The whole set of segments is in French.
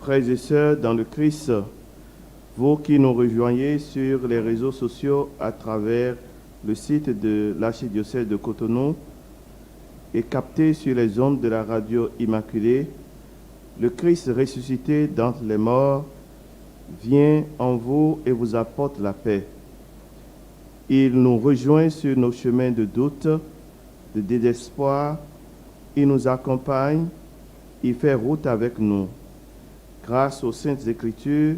Frères et sœurs dans le Christ, vous qui nous rejoignez sur les réseaux sociaux à travers le site de l'archidiocèse de Cotonou et captés sur les ondes de la radio Immaculée, le Christ ressuscité d'entre les morts vient en vous et vous apporte la paix. Il nous rejoint sur nos chemins de doute, de désespoir. Il nous accompagne, il fait route avec nous. Grâce aux Saintes Écritures,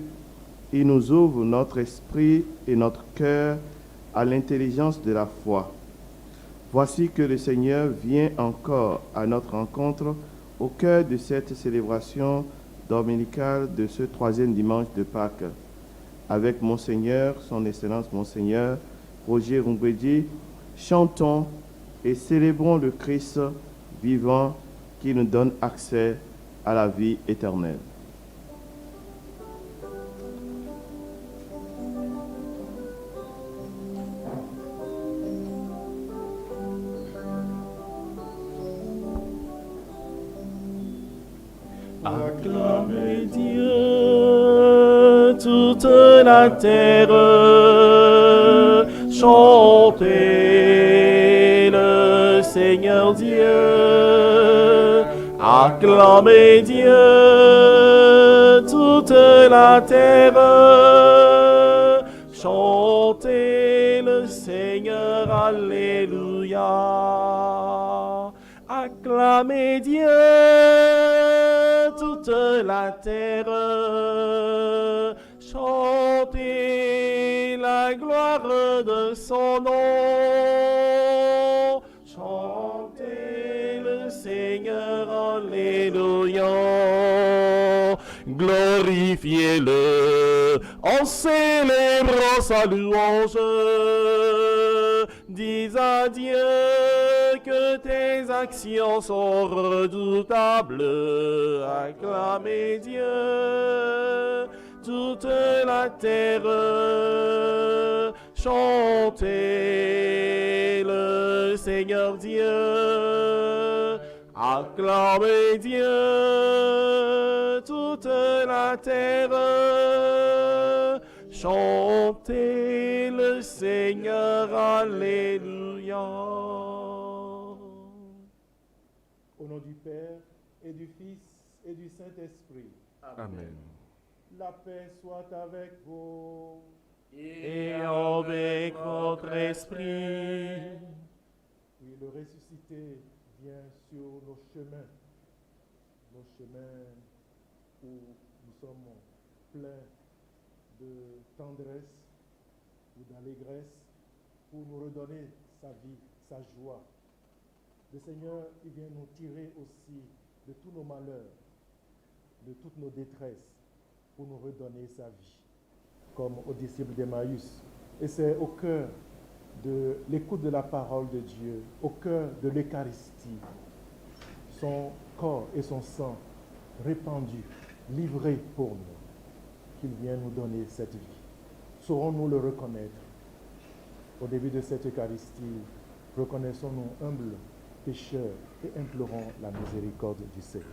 il nous ouvre notre esprit et notre cœur à l'intelligence de la foi. Voici que le Seigneur vient encore à notre rencontre au cœur de cette célébration dominicale de ce 3e dimanche de Pâques. Avec Monseigneur, son Excellence Monseigneur Roger Ngwedi, chantons et célébrons le Christ vivant qui nous donne accès à la vie éternelle. Acclamez Dieu, toute la terre, chantez le Seigneur Dieu. Acclamez Dieu, toute la terre, chantez le Seigneur, alléluia. Acclamez Dieu, toute la terre, chantez la gloire de son nom, chantez le Seigneur, alléluia, glorifiez-le en célébrant sa louange, dis à Dieu que tes actions sont redoutables. Acclamez Dieu, toute la terre, chantez le Seigneur Dieu. Acclamez Dieu, toute la terre, chantez le Seigneur, alléluia. Au nom du Père, et du Fils, et du Saint-Esprit. Amen. La paix soit avec vous. Et avec votre esprit. Oui, le ressuscité vient sur nos chemins où nous sommes pleins de tendresse ou d'allégresse pour nous redonner sa vie, sa joie. Le Seigneur, il vient nous tirer aussi de tous nos malheurs, de toutes nos détresses, pour nous redonner sa vie, comme aux disciples d'Emmaüs. Et c'est au cœur de l'écoute de la parole de Dieu, au cœur de l'Eucharistie, son corps et son sang répandus, livrés pour nous, qu'il vient nous donner cette vie. Saurons-nous le reconnaître? Au début de cette Eucharistie, reconnaissons-nous humbles pécheurs et implorons la miséricorde du Seigneur.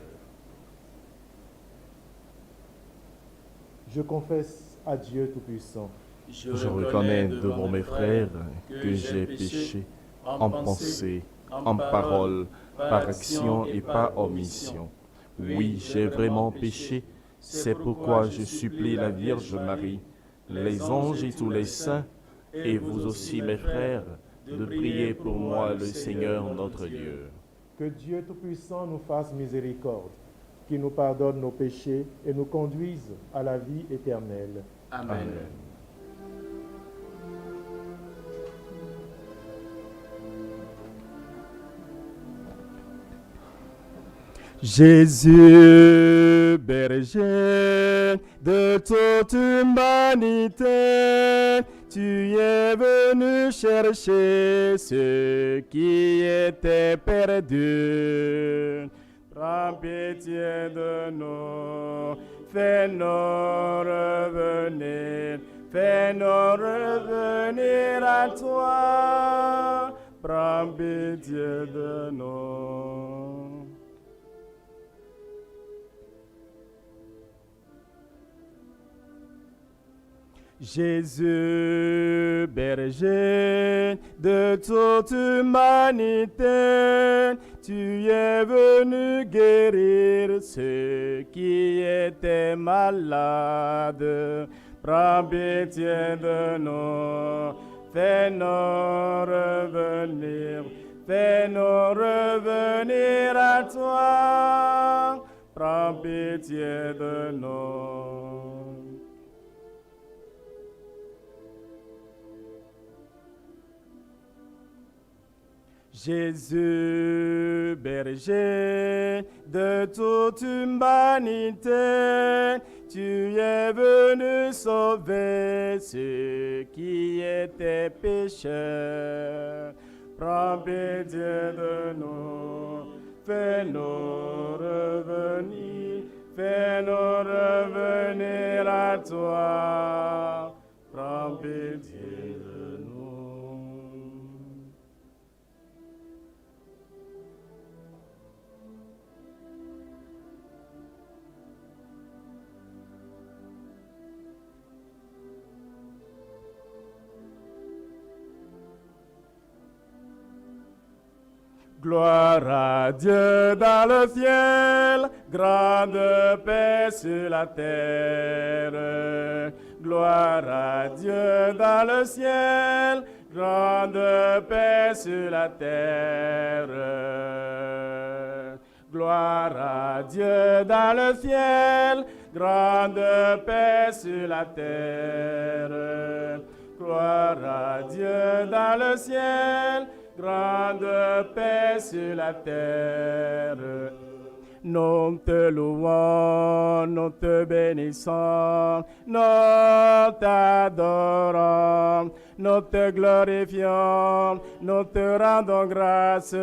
Je confesse à Dieu Tout-Puissant. Je reconnais devant mes frères que j'ai péché en pensée, en parole, par action et par omission. Oui, j'ai vraiment péché. C'est pourquoi je supplie la Vierge Marie, les anges et tous les saints, et vous aussi mes frères, de prier pour moi le Seigneur notre Dieu. Que Dieu Tout-Puissant nous fasse miséricorde, qu'il nous pardonne nos péchés et nous conduise à la vie éternelle. Amen. Amen. Jésus, berger de toute humanité, tu es venu chercher ceux qui étaient perdus. Prends pitié de nous, fais-nous revenir, fais-nous revenir à toi. Prends pitié de nous. Jésus, berger de toute humanité, tu es venu guérir ceux qui étaient malades. Prends pitié de nous, fais-nous revenir à toi. Prends pitié de nous. Jésus, berger de toute humanité, tu es venu sauver ceux qui étaient pécheurs. Prends pitié de nous, fais-nous revenir à toi. Prends pitié de nous. Gloire à Dieu dans le ciel, grande paix sur la terre. Gloire à Dieu dans le ciel, grande paix sur la terre. Gloire à Dieu dans le ciel, grande paix sur la terre. Gloire à Dieu dans le ciel, grande paix sur la terre. Nous te louons, nous te bénissons, nous t'adorons, nous te glorifions, nous te rendons grâce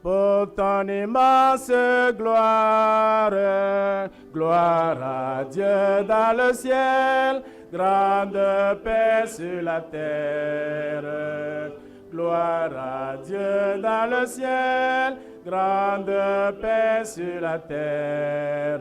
pour ton immense gloire. Gloire à Dieu dans le ciel, grande paix sur la terre. Gloire à Dieu dans le ciel, grande paix sur la terre.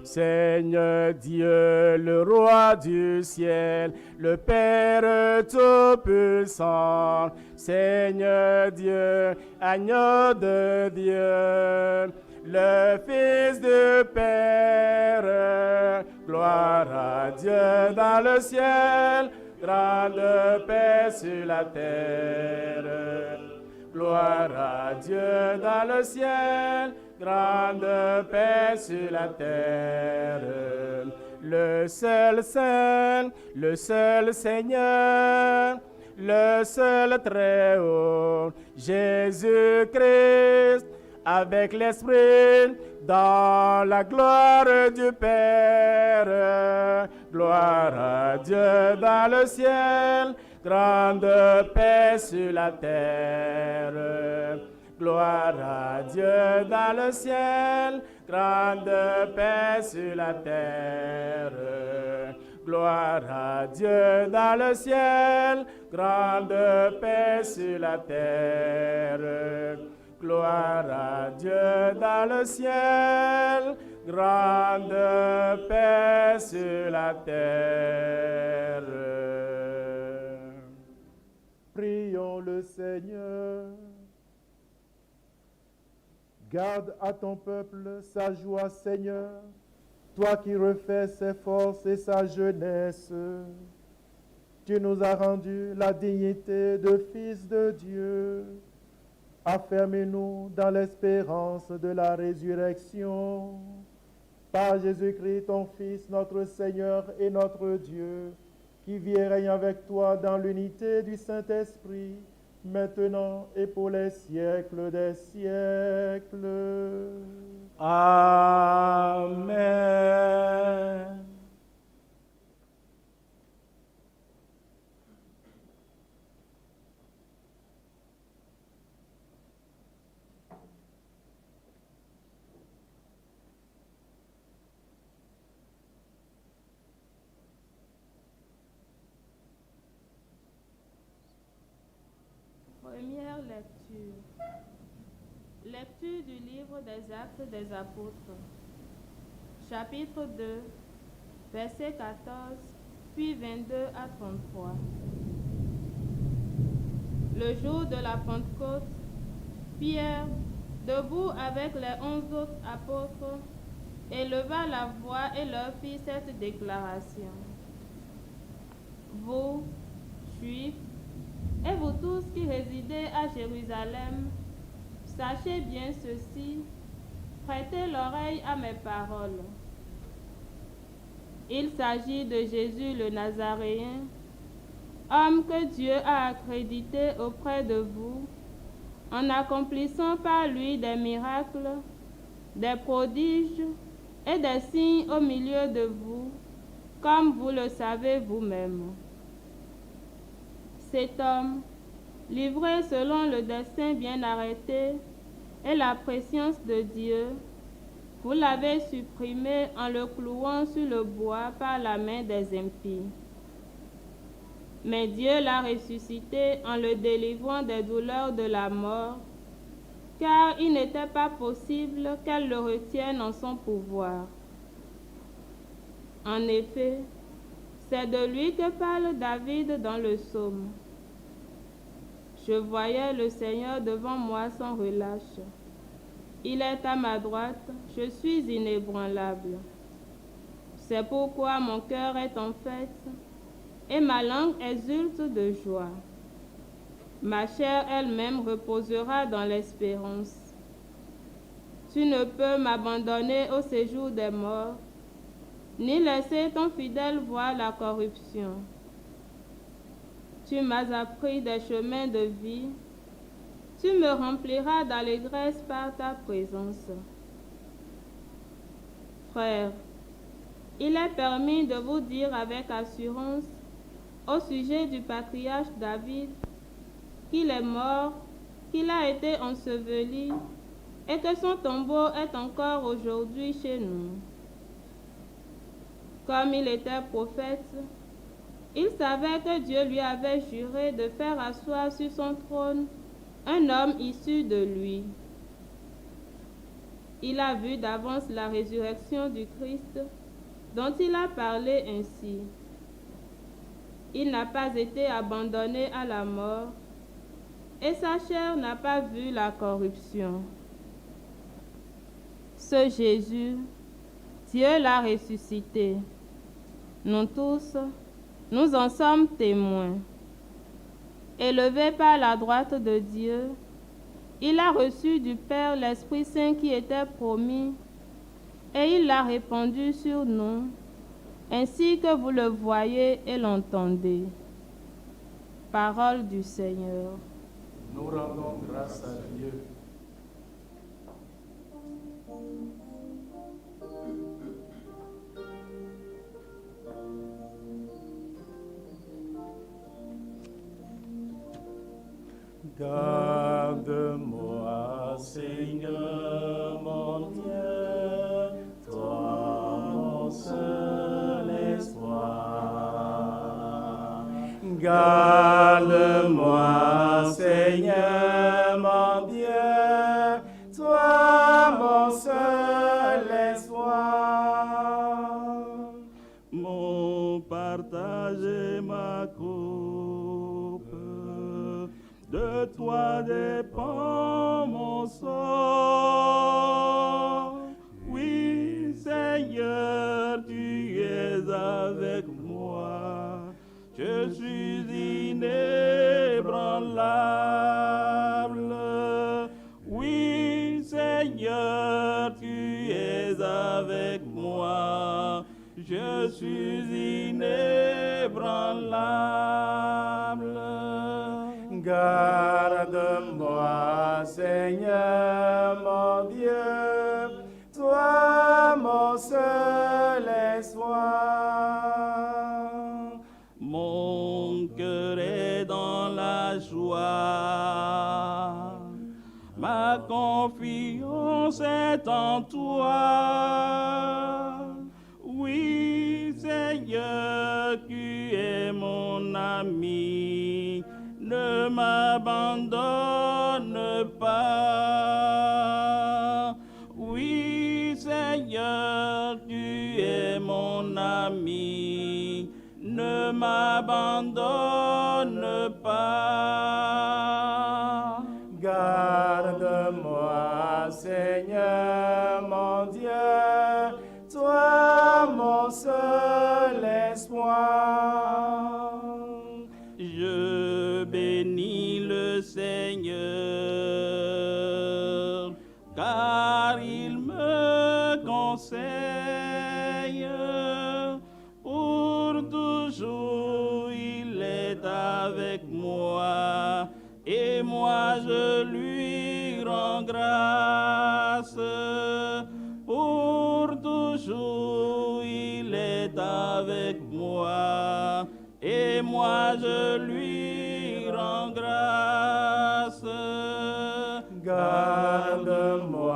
Seigneur Dieu, le roi du ciel, le Père tout-puissant, Seigneur Dieu, agneau de Dieu, le Fils du Père. Gloire à Dieu dans le ciel, grande paix sur la terre. Gloire à Dieu dans le ciel, grande paix sur la terre. Le seul Saint, le seul Seigneur, le seul Très-Haut, Jésus-Christ, avec l'Esprit, dans la gloire du Père. Gloire à Dieu dans le ciel, grande paix sur la terre. Gloire à Dieu dans le ciel, grande paix sur la terre. Gloire à Dieu dans le ciel, grande paix sur la terre. Gloire à Dieu dans le ciel, grande paix sur la terre. Prions le Seigneur. Garde à ton peuple sa joie, Seigneur, toi qui refais ses forces et sa jeunesse. Tu nous as rendu la dignité de fils de Dieu. Affermis-nous dans l'espérance de la résurrection. Par Jésus-Christ, ton Fils, notre Seigneur et notre Dieu, qui vit et règne avec toi dans l'unité du Saint-Esprit, maintenant et pour les siècles des siècles. Amen. Première lecture. Lecture du livre des Actes des Apôtres. Chapitre 2, versets 14 puis 22 à 33. Le jour de la Pentecôte, Pierre, debout avec les 11 autres apôtres, éleva la voix et leur fit cette déclaration. Vous, Juifs, et vous tous qui résidez à Jérusalem, sachez bien ceci, prêtez l'oreille à mes paroles. Il s'agit de Jésus le Nazaréen, homme que Dieu a accrédité auprès de vous, en accomplissant par lui des miracles, des prodiges et des signes au milieu de vous, comme vous le savez vous-même. Cet homme, livré selon le dessein bien arrêté et la préscience de Dieu, vous l'avez supprimé en le clouant sur le bois par la main des impies. Mais Dieu l'a ressuscité en le délivrant des douleurs de la mort, car il n'était pas possible qu'elle le retienne en son pouvoir. En effet, c'est de lui que parle David dans le psaume. Je voyais le Seigneur devant moi sans relâche. Il est à ma droite, je suis inébranlable. C'est pourquoi mon cœur est en fête et ma langue exulte de joie. Ma chair elle-même reposera dans l'espérance. Tu ne peux m'abandonner au séjour des morts, ni laisser ton fidèle voir la corruption. Tu m'as appris des chemins de vie, tu me rempliras d'allégresse par ta présence. Frères, il est permis de vous dire avec assurance au sujet du patriarche David qu'il est mort, qu'il a été enseveli et que son tombeau est encore aujourd'hui chez nous. Comme il était prophète, il savait que Dieu lui avait juré de faire asseoir sur son trône un homme issu de lui. Il a vu d'avance la résurrection du Christ, dont il a parlé ainsi. Il n'a pas été abandonné à la mort, et sa chair n'a pas vu la corruption. Ce Jésus, Dieu l'a ressuscité. Nous tous, nous en sommes témoins. Élevé par la droite de Dieu, il a reçu du Père l'Esprit Saint qui était promis, et il l'a répandu sur nous, ainsi que vous le voyez et l'entendez. Parole du Seigneur. Nous rendons grâce à Dieu. Garde-moi, Seigneur mon Dieu, toi mon seul espoir. Garde-moi, Seigneur mon Dieu, toi mon seul espoir. Mon partage et ma coupe, de toi dépend mon sort. Oui, Seigneur, tu es avec moi. Je suis inébranlable. Oui, Seigneur, tu es avec moi. Je suis inébranlable. Garde-moi, Seigneur mon Dieu, toi mon seul espoir. Mon cœur est dans la joie, ma confiance est en toi. Oui, Seigneur, tu es mon ami. Ne m'abandonne pas. Oui, Seigneur, tu es mon ami. ne m'abandonne pas. Garde-moi, Seigneur mon Dieu, toi mon seul espoir. Je bénis le Seigneur, car il me conseille. Pour toujours, il est avec moi, et moi je lui rends grâce. Pour toujours, il est avec moi, et moi je lui rends grâce. Garde-moi,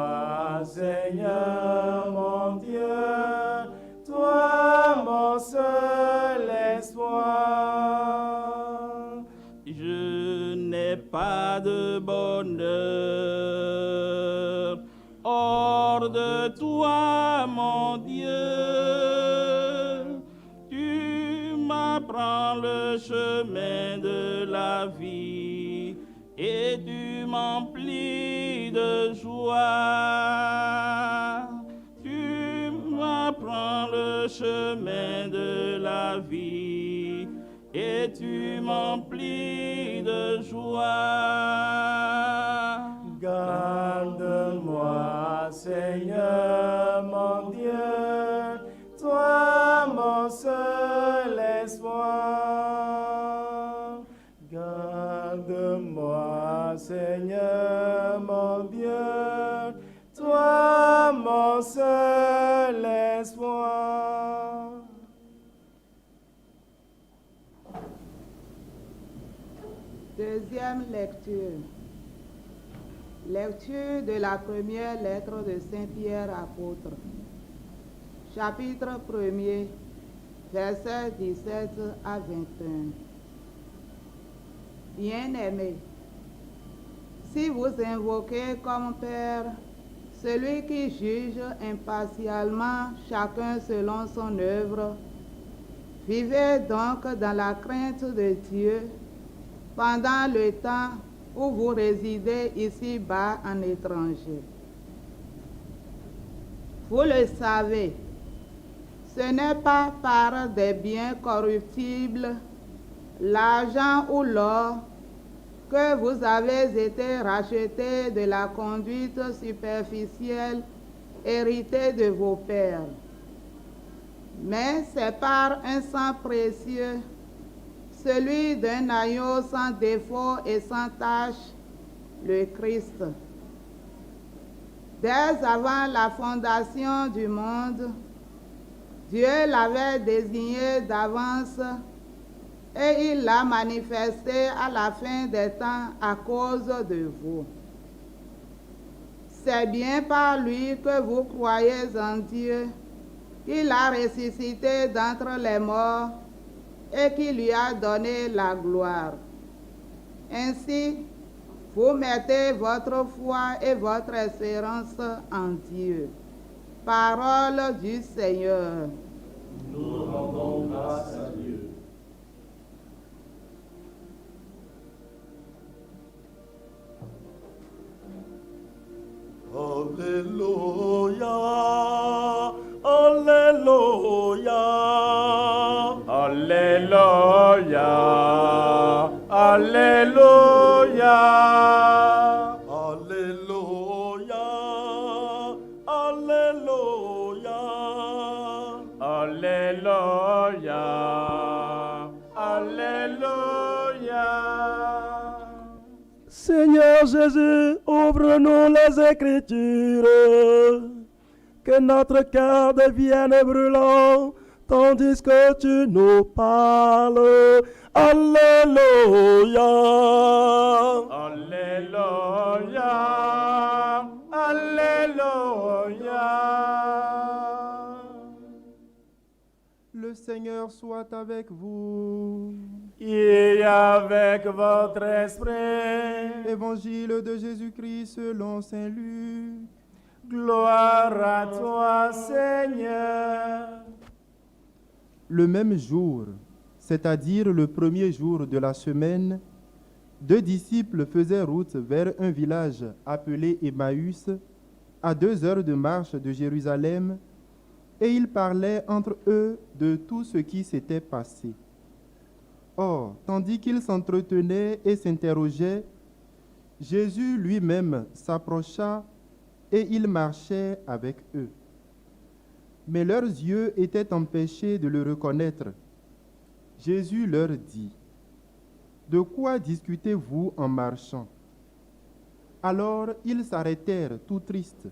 Seigneur mon Dieu, toi mon seul espoir. Je n'ai pas de bonheur hors de toi, mon Dieu. Tu m'apprends le chemin de la vie et tu m'emplis de joie. Tu m'apprends le chemin de la vie et tu m'emplis de joie. Garde-moi, Seigneur mon Dieu, toi mon seul espoir. Garde-moi, Seigneur mon Dieu, toi mon seul espoir. Deuxième lecture. Lecture de la première lettre de Saint Pierre apôtre. Chapitre 1er, versets 17 à 21. Bien-aimés, si vous invoquez comme Père celui qui juge impartialement chacun selon son œuvre, vivez donc dans la crainte de Dieu pendant le temps où vous résidez ici-bas en étranger. Vous le savez, ce n'est pas par des biens corruptibles, l'argent ou l'or, que vous avez été rachetés de la conduite superficielle héritée de vos pères. Mais c'est par un sang précieux, celui d'un agneau sans défaut et sans tache, le Christ. Dès avant la fondation du monde, Dieu l'avait désigné d'avance et il l'a manifesté à la fin des temps à cause de vous. C'est bien par lui que vous croyez en Dieu, qu'il a ressuscité d'entre les morts et qui lui a donné la gloire. Ainsi, vous mettez votre foi et votre espérance en Dieu. Parole du Seigneur. Nous rendons grâce à Dieu. Alléluia, Alléluia, Alléluia, Alléluia. Alléluia, Alléluia, Alléluia, Alléluia. Seigneur Jésus, ouvre-nous les Écritures, que notre cœur devienne brûlant, tandis que tu nous parles. Alléluia. Alléluia, Alléluia. Le Seigneur soit avec vous. Et avec votre esprit. Évangile de Jésus-Christ selon Saint Luc. Gloire à toi, Seigneur. Le même jour, c'est-à-dire le premier jour de la semaine, 2 disciples faisaient route vers un village appelé Emmaüs, à 2 heures de marche de Jérusalem, et ils parlaient entre eux de tout ce qui s'était passé. Or, tandis qu'ils s'entretenaient et s'interrogeaient, Jésus lui-même s'approcha et il marchait avec eux. Mais leurs yeux étaient empêchés de le reconnaître. Jésus leur dit, « De quoi discutez-vous en marchant ?» Alors ils s'arrêtèrent tout tristes.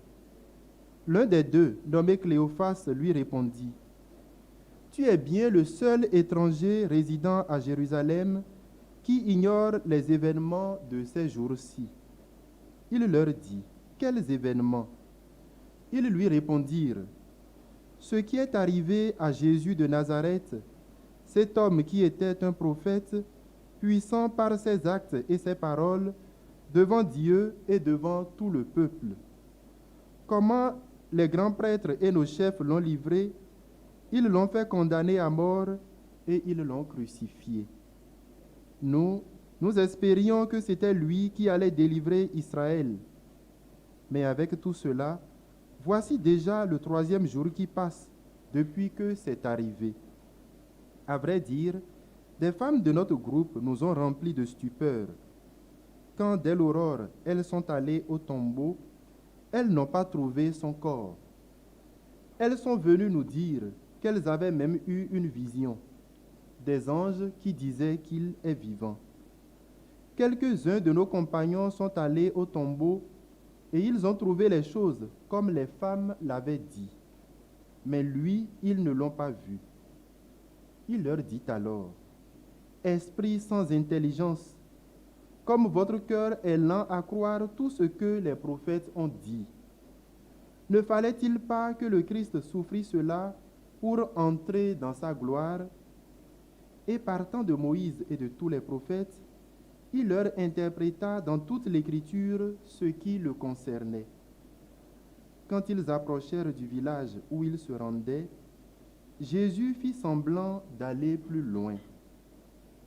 L'un des 2, nommé Cléophas, lui répondit, « Tu es bien le seul étranger résidant à Jérusalem qui ignore les événements de ces jours-ci. » Il leur dit, « Quels événements ?» Ils lui répondirent, « Ce qui est arrivé à Jésus de Nazareth, cet homme qui était un prophète, puissant par ses actes et ses paroles, devant Dieu et devant tout le peuple. Comment les grands prêtres et nos chefs l'ont livré, ils l'ont fait condamner à mort et ils l'ont crucifié. Nous espérions que c'était lui qui allait délivrer Israël. Mais avec tout cela, voici déjà le 3e jour qui passe depuis que c'est arrivé. À vrai dire, des femmes de notre groupe nous ont remplis de stupeur. Quand dès l'aurore, elles sont allées au tombeau, elles n'ont pas trouvé son corps. Elles sont venues nous dire qu'elles avaient même eu une vision, des anges qui disaient qu'il est vivant. Quelques-uns de nos compagnons sont allés au tombeau et ils ont trouvé les choses comme les femmes l'avaient dit. Mais lui, ils ne l'ont pas vu. Il leur dit alors, « Esprit sans intelligence, comme votre cœur est lent à croire tout ce que les prophètes ont dit. Ne fallait-il pas que le Christ souffrit cela pour entrer dans sa gloire ?» Et partant de Moïse et de tous les prophètes, il leur interpréta dans toute l'Écriture ce qui le concernait. Quand ils approchèrent du village où ils se rendaient, Jésus fit semblant d'aller plus loin.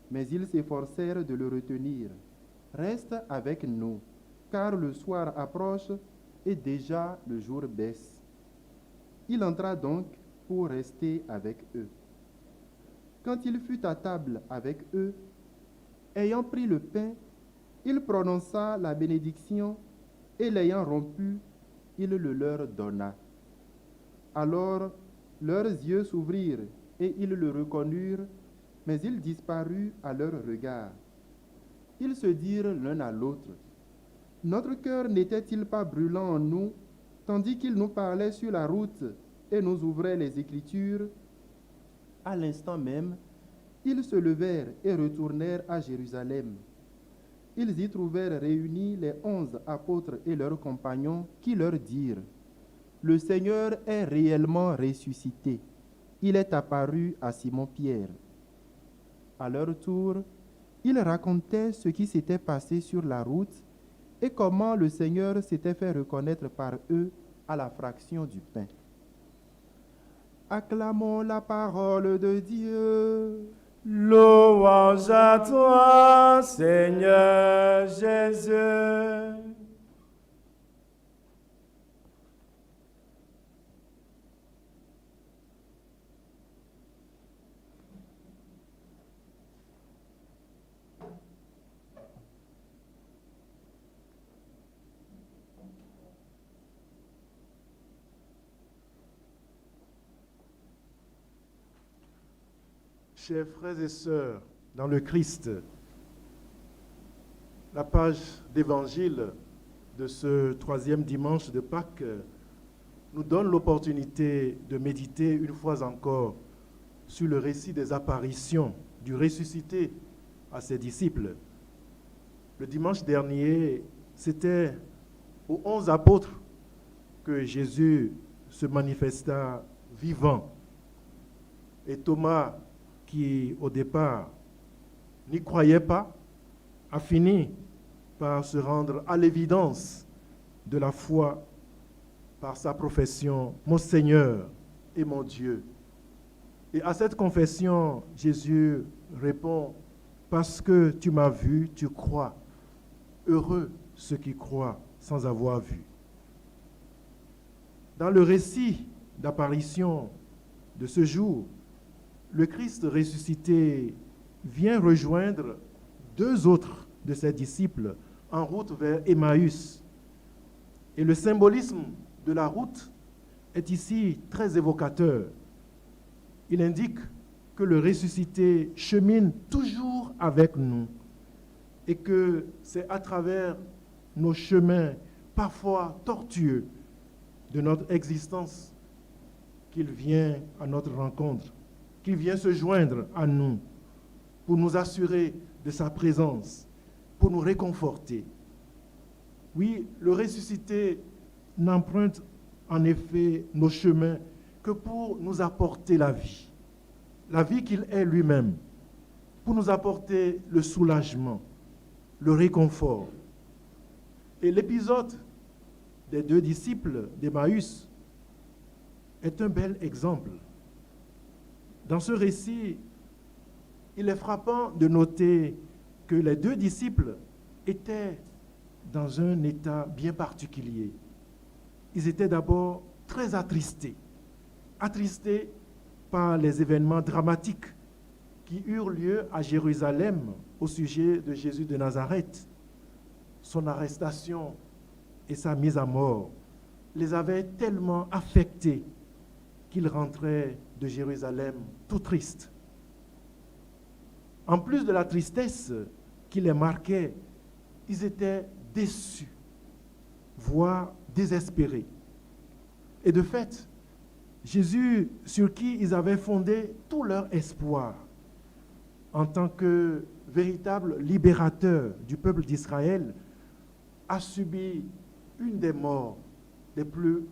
Mais ils s'efforcèrent de le retenir. « Reste avec nous, car le soir approche et déjà le jour baisse. » Il entra donc pour rester avec eux. Quand il fut à table avec eux, ayant pris le pain, il prononça la bénédiction et l'ayant rompu, il le leur donna. Alors leurs yeux s'ouvrirent et ils le reconnurent, mais il disparut à leur regard. Ils se dirent l'un à l'autre, « Notre cœur n'était-il pas brûlant en nous, tandis qu'il nous parlait sur la route et nous ouvrait les Écritures ?» À l'instant même, ils se levèrent et retournèrent à Jérusalem. Ils y trouvèrent réunis les 11 apôtres et leurs compagnons qui leur dirent, « Le Seigneur est réellement ressuscité. Il est apparu à Simon-Pierre. » À leur tour, ils racontaient ce qui s'était passé sur la route et comment le Seigneur s'était fait reconnaître par eux à la fraction du pain. Acclamons la parole de Dieu. Louange à toi, Seigneur Jésus. Chers frères et sœurs, dans le Christ, la page d'évangile de ce 3e dimanche de Pâques nous donne l'opportunité de méditer une fois encore sur le récit des apparitions du ressuscité à ses disciples. Le dimanche dernier, c'était aux 11 apôtres que Jésus se manifesta vivant. Et Thomas, qui au départ n'y croyait pas, a fini par se rendre à l'évidence de la foi par sa profession « Mon Seigneur et mon Dieu ». Et à cette confession, Jésus répond, parce que tu m'as vu, tu crois. Heureux ceux qui croient sans avoir vu. Dans le récit d'apparition de ce jour, le Christ ressuscité vient rejoindre 2 autres de ses disciples en route vers Emmaüs. Et le symbolisme de la route est ici très évocateur. Il indique que le ressuscité chemine toujours avec nous et que c'est à travers nos chemins parfois tortueux de notre existence qu'il vient à notre rencontre, qu'il vient se joindre à nous pour nous assurer de sa présence, pour nous réconforter. Oui, le ressuscité n'emprunte en effet nos chemins que pour nous apporter la vie qu'il est lui-même, pour nous apporter le soulagement, le réconfort. Et l'épisode des 2 disciples d'Emmaüs est un bel exemple. Dans ce récit, il est frappant de noter que les 2 disciples étaient dans un état bien particulier. Ils étaient d'abord très attristés par les événements dramatiques qui eurent lieu à Jérusalem au sujet de Jésus de Nazareth. Son arrestation et sa mise à mort les avaient tellement affectés qu'ils rentraient de Jérusalem tout tristes. En plus de la tristesse qui les marquait, ils étaient déçus, voire désespérés. Et de fait, Jésus, sur qui ils avaient fondé tout leur espoir, en tant que véritable libérateur du peuple d'Israël, a subi une des morts les plus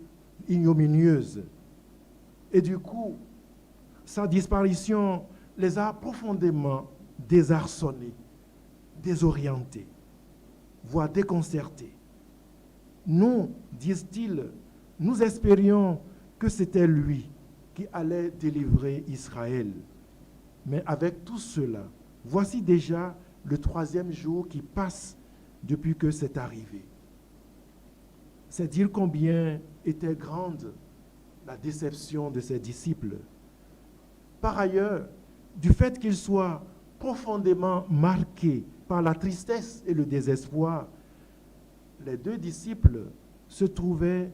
ignominieuses. Et du coup, sa disparition les a profondément désarçonnés, désorientés, voire déconcertés. Nous, disent-ils, nous espérions que c'était lui qui allait délivrer Israël. Mais avec tout cela, voici déjà le 3e jour qui passe depuis que c'est arrivé. C'est dire combien était grande la déception de ses disciples. Par ailleurs, du fait qu'ils soient profondément marqués par la tristesse et le désespoir, les 2 disciples se trouvaient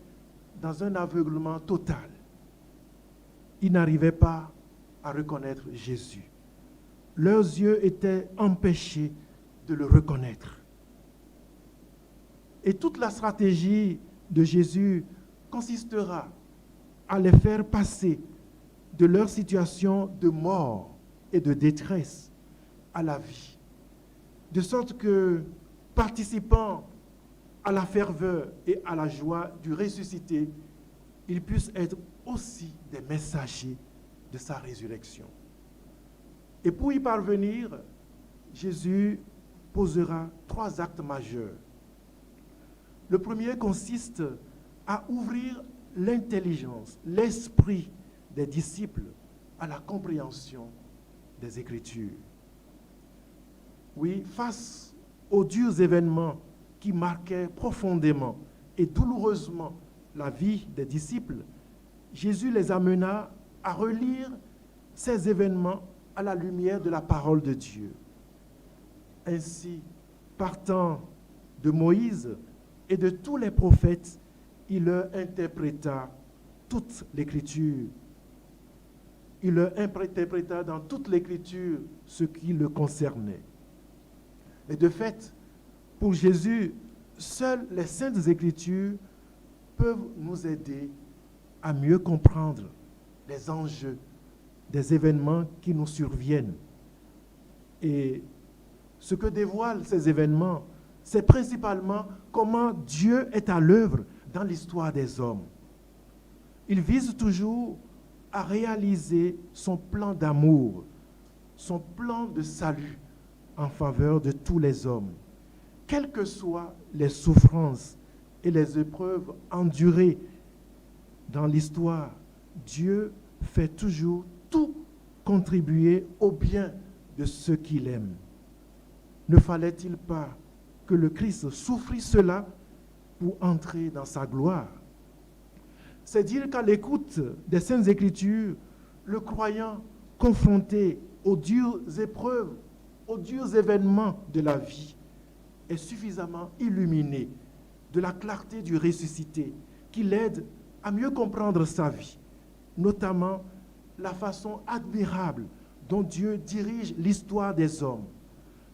dans un aveuglement total. Ils n'arrivaient pas à reconnaître Jésus. Leurs yeux étaient empêchés de le reconnaître. Et toute la stratégie de Jésus consistera à les faire passer de leur situation de mort et de détresse à la vie, de sorte que, participant à la ferveur et à la joie du ressuscité, ils puissent être aussi des messagers de sa résurrection. Et pour y parvenir, Jésus posera 3 actes majeurs. Le premier consiste à ouvrir l'intelligence, l'esprit des disciples à la compréhension des Écritures. Oui, face aux durs événements qui marquaient profondément et douloureusement la vie des disciples, Jésus les amena à relire ces événements à la lumière de la parole de Dieu. Ainsi, partant de Moïse et de tous les prophètes, il leur interpréta toute l'Écriture. Il leur interpréta dans toute l'Écriture ce qui le concernait. Et de fait, pour Jésus, seules les Saintes Écritures peuvent nous aider à mieux comprendre les enjeux des événements qui nous surviennent. Et ce que dévoilent ces événements, c'est principalement comment Dieu est à l'œuvre dans l'histoire des hommes. Il vise toujours à réaliser son plan d'amour, son plan de salut en faveur de tous les hommes. Quelles que soient les souffrances et les épreuves endurées dans l'histoire, Dieu fait toujours tout contribuer au bien de ceux qu'il aime. Ne fallait-il pas que le Christ souffrit cela pour entrer dans sa gloire? C'est dire qu'à l'écoute des Saintes Écritures, le croyant confronté aux dures épreuves, aux durs événements de la vie, est suffisamment illuminé de la clarté du ressuscité qui l'aide à mieux comprendre sa vie, notamment la façon admirable dont Dieu dirige l'histoire des hommes,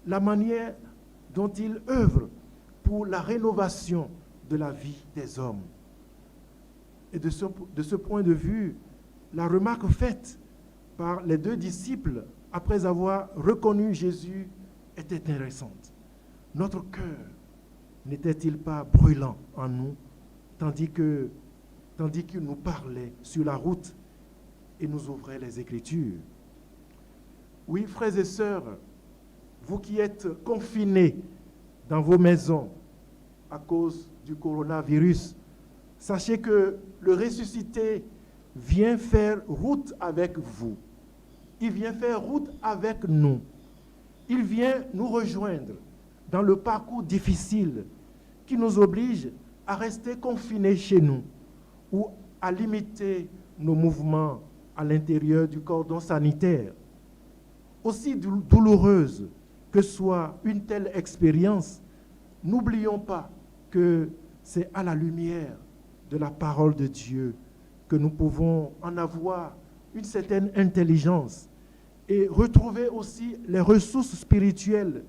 la manière dont il œuvre pour la rénovation de la vie des hommes. Et de ce point de vue, la remarque faite par les deux disciples après avoir reconnu Jésus est intéressante. Notre cœur n'était-il pas brûlant en nous, tandis qu'il nous parlait sur la route et nous ouvrait les Écritures? Oui, frères et sœurs, vous qui êtes confinés dans vos maisons à cause du coronavirus, sachez que le ressuscité vient faire route avec vous. Il vient faire route avec nous. Il vient nous rejoindre dans le parcours difficile qui nous oblige à rester confinés chez nous ou à limiter nos mouvements à l'intérieur du cordon sanitaire. Aussi douloureuse que soit une telle expérience, n'oublions pas que c'est à la lumière de la parole de Dieu que nous pouvons en avoir une certaine intelligence et retrouver aussi les ressources spirituelles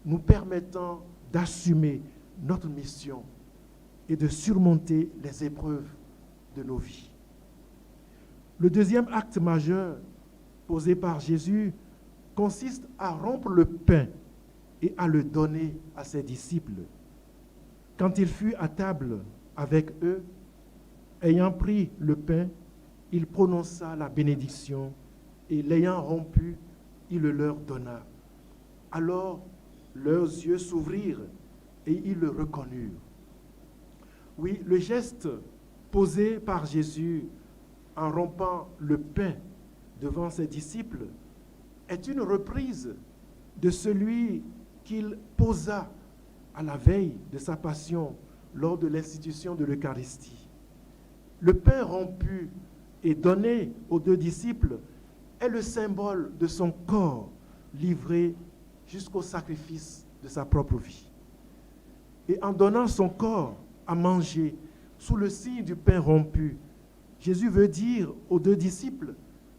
nous permettant d'assumer notre mission et de surmonter les épreuves de nos vies. Le deuxième acte majeur posé par Jésus consiste à rompre le pain et à le donner à ses disciples. Quand il fut à table avec eux, ayant pris le pain, il prononça la bénédiction et l'ayant rompu, il le leur donna. Alors leurs yeux s'ouvrirent et ils le reconnurent. Oui, le geste posé par Jésus en rompant le pain devant ses disciples est une reprise de celui qu'il posa à la veille de sa passion lors de l'institution de l'Eucharistie. Le pain rompu et donné aux deux disciples est le symbole de son corps livré jusqu'au sacrifice de sa propre vie. Et en donnant son corps à manger sous le signe du pain rompu, Jésus veut dire aux deux disciples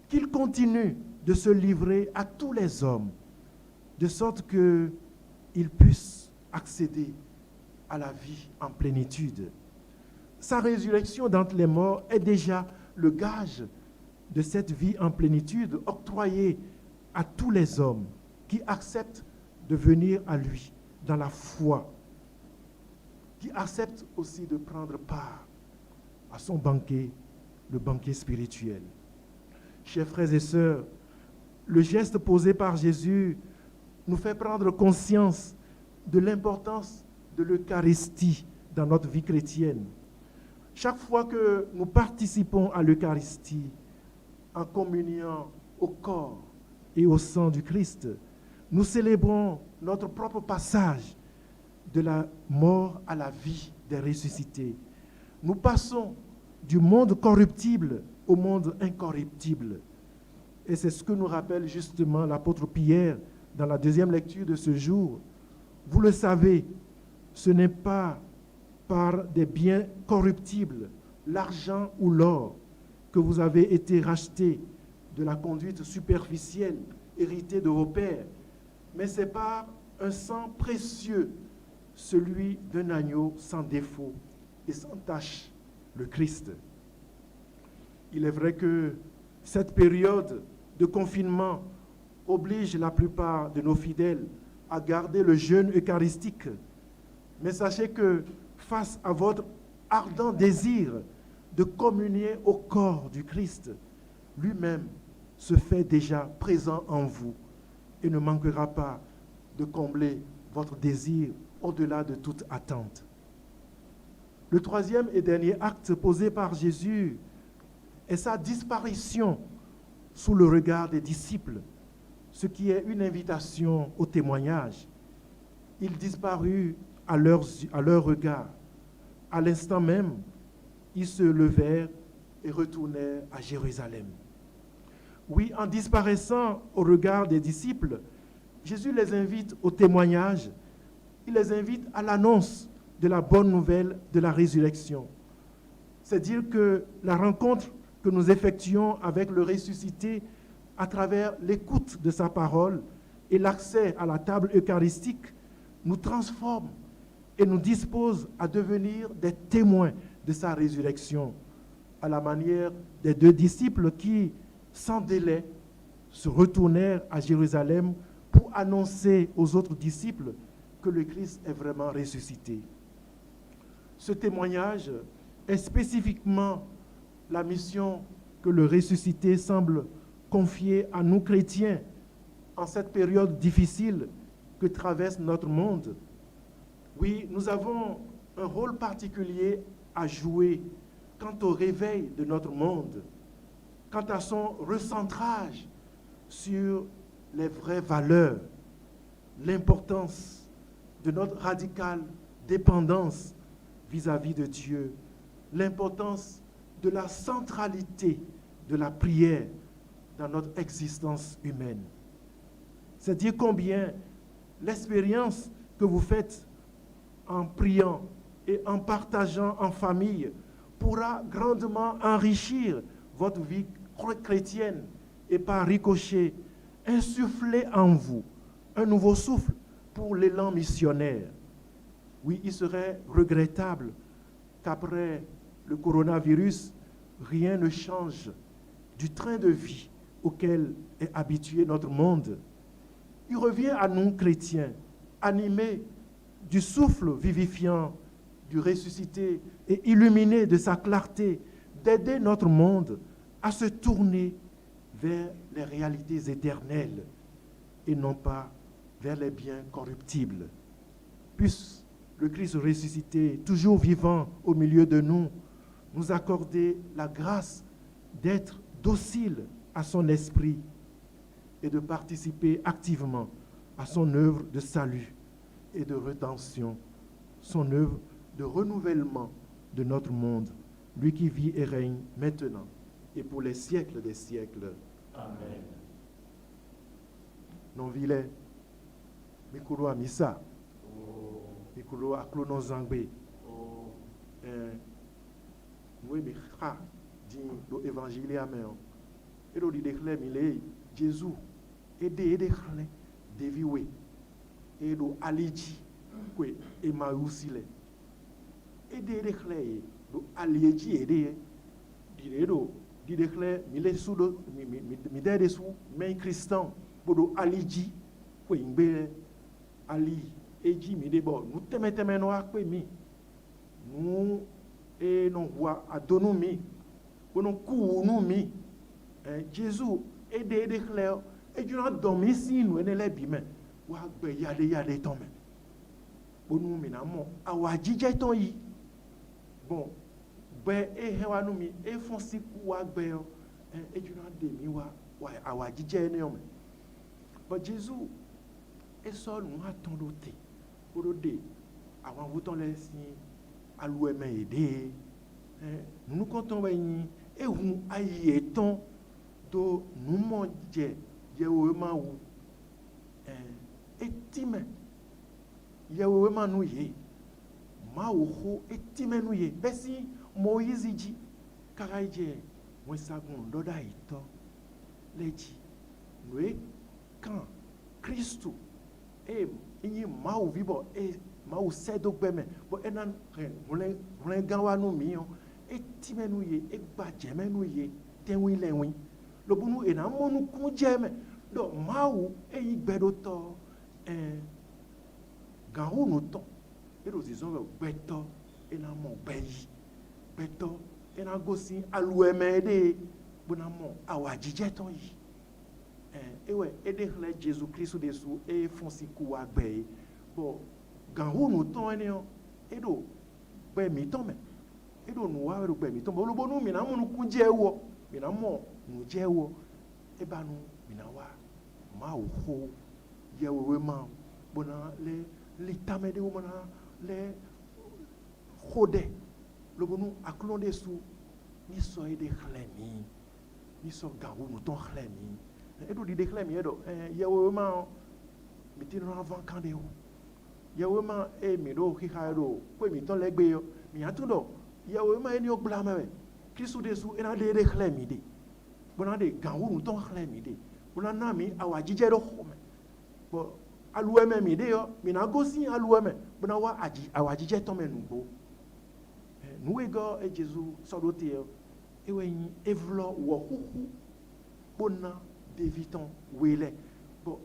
qu'ils continuent de se livrer à tous les hommes, de sorte qu'ils puissent accéder à la vie en plénitude. Sa résurrection d'entre les morts est déjà le gage de cette vie en plénitude octroyée à tous les hommes qui acceptent de venir à lui dans la foi, qui acceptent aussi de prendre part à son banquet, le banquet spirituel. Chers frères et sœurs, le geste posé par Jésus nous fait prendre conscience de l'importance de l'Eucharistie dans notre vie chrétienne. Chaque fois que nous participons à l'Eucharistie, en communiant au corps et au sang du Christ, nous célébrons notre propre passage de la mort à la vie des ressuscités. Nous passons du monde corruptible au monde incorruptible. Et c'est ce que nous rappelle justement l'apôtre Pierre dans la deuxième lecture de ce jour. Vous le savez, ce n'est pas par des biens corruptibles, l'argent ou l'or, que vous avez été rachetés de la conduite superficielle héritée de vos pères, mais c'est par un sang précieux, celui d'un agneau sans défaut et sans tache, le Christ. Il est vrai que cette période de confinement oblige la plupart de nos fidèles à garder le jeûne eucharistique, mais sachez que face à votre ardent désir de communier au corps du Christ, lui-même se fait déjà présent en vous et ne manquera pas de combler votre désir au-delà de toute attente. Le troisième et dernier acte posé par Jésus est sa disparition sous le regard des disciples, ce qui est une invitation au témoignage. Il disparut à leur regard. À l'instant même, ils se levèrent et retournèrent à Jérusalem. Oui, en disparaissant au regard des disciples, Jésus les invite au témoignage. Il les invite à l'annonce de la bonne nouvelle de la résurrection. C'est dire que la rencontre que nous effectuons avec le ressuscité à travers l'écoute de sa parole et l'accès à la table eucharistique nous transforme et nous dispose à devenir des témoins de sa résurrection, à la manière des 2 disciples qui, sans délai, se retournèrent à Jérusalem pour annoncer aux autres disciples que le Christ est vraiment ressuscité. Ce témoignage est spécifiquement la mission que le ressuscité semble confier à nous chrétiens en cette période difficile que traverse notre monde. Oui, nous avons un rôle particulier à jouer quant au réveil de notre monde, quant à son recentrage sur les vraies valeurs, l'importance de notre radicale dépendance vis-à-vis de Dieu, l'importance de la centralité de la prière dans notre existence humaine. C'est dire combien l'expérience que vous faites en priant et en partageant en famille pourra grandement enrichir votre vie chrétienne et par ricochet, insuffler en vous un nouveau souffle pour l'élan missionnaire. Oui, il serait regrettable qu'après le coronavirus, rien ne change du train de vie auquel est habitué notre monde. Il revient à nous, chrétiens, animés du souffle vivifiant du ressuscité et illuminés de sa clarté, d'aider notre monde à se tourner vers les réalités éternelles et non pas vers les biens corruptibles. Puisse le Christ ressuscité, toujours vivant au milieu de nous, nous accorder la grâce d'être docile à son esprit et de participer activement à son œuvre de salut et de rédemption, son œuvre de renouvellement de notre monde, lui qui vit et règne maintenant et pour les siècles des siècles. Amen. Non vile, mikulu amisa, mikulu aklono zangbe, nous mi ha di do évangile amen. Et do di déclare mile Jésus aidé déclare deviwe et do aliji kwe Emmausile. Aidé déclare do aliji aidé di do di déclare mile sudo mi dede su mais Christian bodo aliji kwe ngbe ali eji mi de bo nous teme no akwe mi nous et non voit à donner mi bono ku nu mi Jésus aidé déclare et du not dormi si nous ne les bime wa gbe yale ton me bonu mi na mo awa jije ton yi bon gbe e hewa nu mi e fon si ku wa gbe e du not de mi wa awa jije ne o me but Jésus et seul nous attendons pour de avant vous ton les si aloué mais aider nous comptons venir et vous aïe ton do nous manger yewema ou etime yewema nous ye ma ou etime nous ye besi Moïse dit karaije moi sagon doda ito leji nous quand Christ et il ma ou vibo et ma ou sedo gbeme bo enan ren gawa no mi on etime nous ye e gba jeme nous ye tenwi lenwi lo bunu e na mo nu ku jeme do ma ou e igbedo to gawo no to e do zizon gbeto e na mo gbeyi gbeto e na gosi alueme de bo na mo awajije ton yi ewe edekhle Jésus Christ de sou e fonsi ku wa gbe bo ganwo no ton ene o edo gbe mi ton me edo no wa ro gbe mi ton bo lo bonu mi na mo nu ku je wo mi na mo nu je wo eba nu minawa ma ho ye we ma bona le tamede wo mana le khode lo bonu aklonde su ni so ede khlemi ni so gawo nu ton khlemi edo di de khlemi edo ye we ma mitino avant kande wo ye we ma mi do ki ha do pe mi ton legbe yo mi atundo ye we ma eni ogla me kristu de su ena de khlemi de bona de gawo nu ton khlemi de bona na mi awajije do khome bo alueme mi de yo mi na gosi alueme bona wa awajije to me nubo nuego e Jesu sodote yo ewe yin evlo wo huhu bona deviton wele bo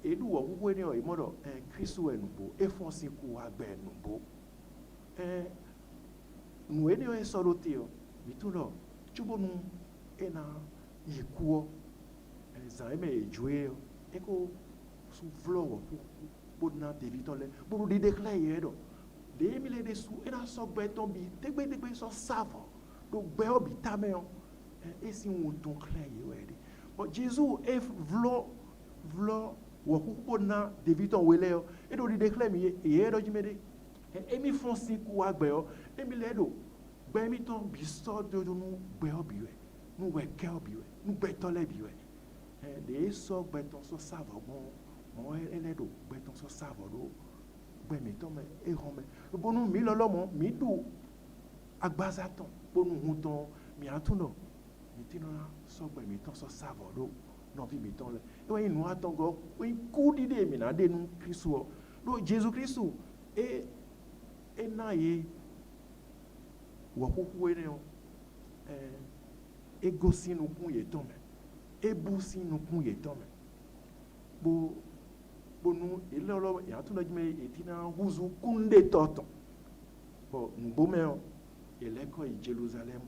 edu wo huhu ni o imodo Kristu enubo efonsi ku agbe nubo nu eni o sodote yo bitulo chubonu ena yikuo zaime ejue yo eko su vlo bodna deviton le bodu di declare yedo de mi le de su ena so gbeton bi tegbe so savo do gbe obi tameon esi won ton clair yede but Jesus e vlo wo bodna deviton wele yo e do di declare mi yedo jimede e mi fon si ku agbe yo e mi le do gbe mi ton bi so do nu gbe obi we nu we ke obi we nu gbe ton le bi we de so gbeton so savo mo eledo gbeton so savo do gbe mi ton me e ron me bonu mi lolomo mi du agbaza ton bonu hun ton mi atuno mi tino so gbe mi ton so savo do no vi mi ton le e wa inu aton go we ku dide mi na de nu Kristu o do Jesus Kristu e na ye wo kuku ene o e gosi nu kun ye ton me ebu sinu kun ye ton me bonu ile olo ya tun lojime etina huzu kunde toton bo ngome o ile ko i Jerusalem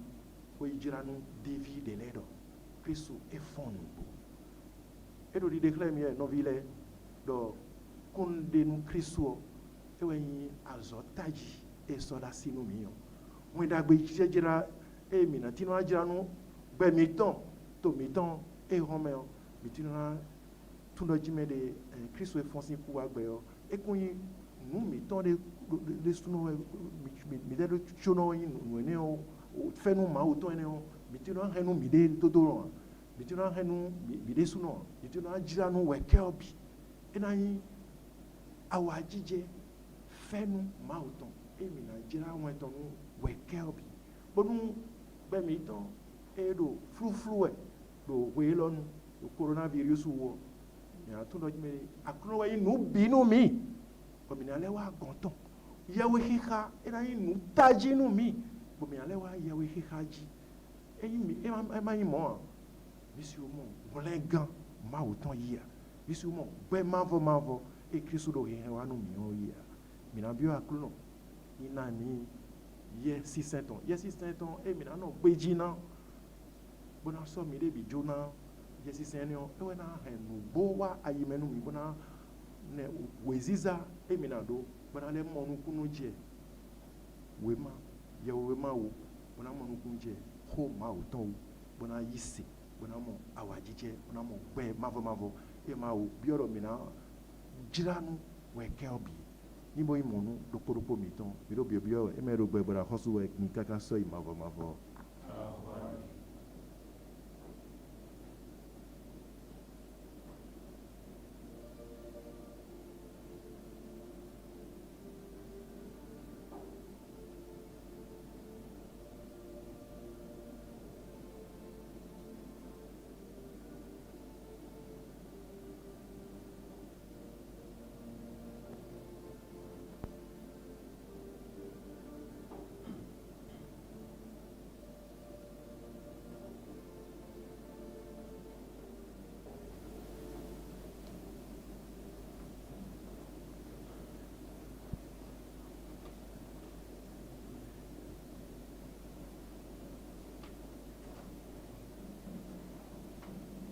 ko i jiranu David de ledo Kristu e fonu bo edo di declare mi no vile do kunde nu Kristu e wen azotaji e soda sinu mi o wen dagbe jira e mi na tinu ajiranu gbe mi ton to mi ton e homeo mituna tundo jime de Kristo e fonsi ku agbe yo e kunyin nu mi ton de suno mi de do chono yin nu ene o fenu ma o ton ene o mituna henu mi de todoro mituna henu mi de suno mituna ajira nu we ke obi ena yin awajije fenu ma o ton e mi na jira won ton nu we ke obi bonu be mi ton e do flu do we lonu do coronavirus wo ya tun do jime akuno wa inu binu mi bo mi ale wa gonton yawe hika ina inu taji nu mi bo mi ale wa yawe hika ji eyin mi e ma yin mo bisi o mo bolengan ma o ton yia bisi o mo gbe mavo e Kristo do he wa nu mi o yia mi na bio akuno ina ni ye 600 ans e mi na no gbeji na bona so mi de bi jona yesi senio e wena henu bowa ayimenu mi bona ne weziza e mi na do bona le mo nu kunu je wema ye wema wo bona mo nu kunu je ho ma o ton bona yisi bona mo awajije bona mo gbe mavo e ma wo bi oro mi na jiranu we ke obi ni bo imonu do poropo mi ton mi do bi e me ro gbe bora hosu we ni kaka so imavo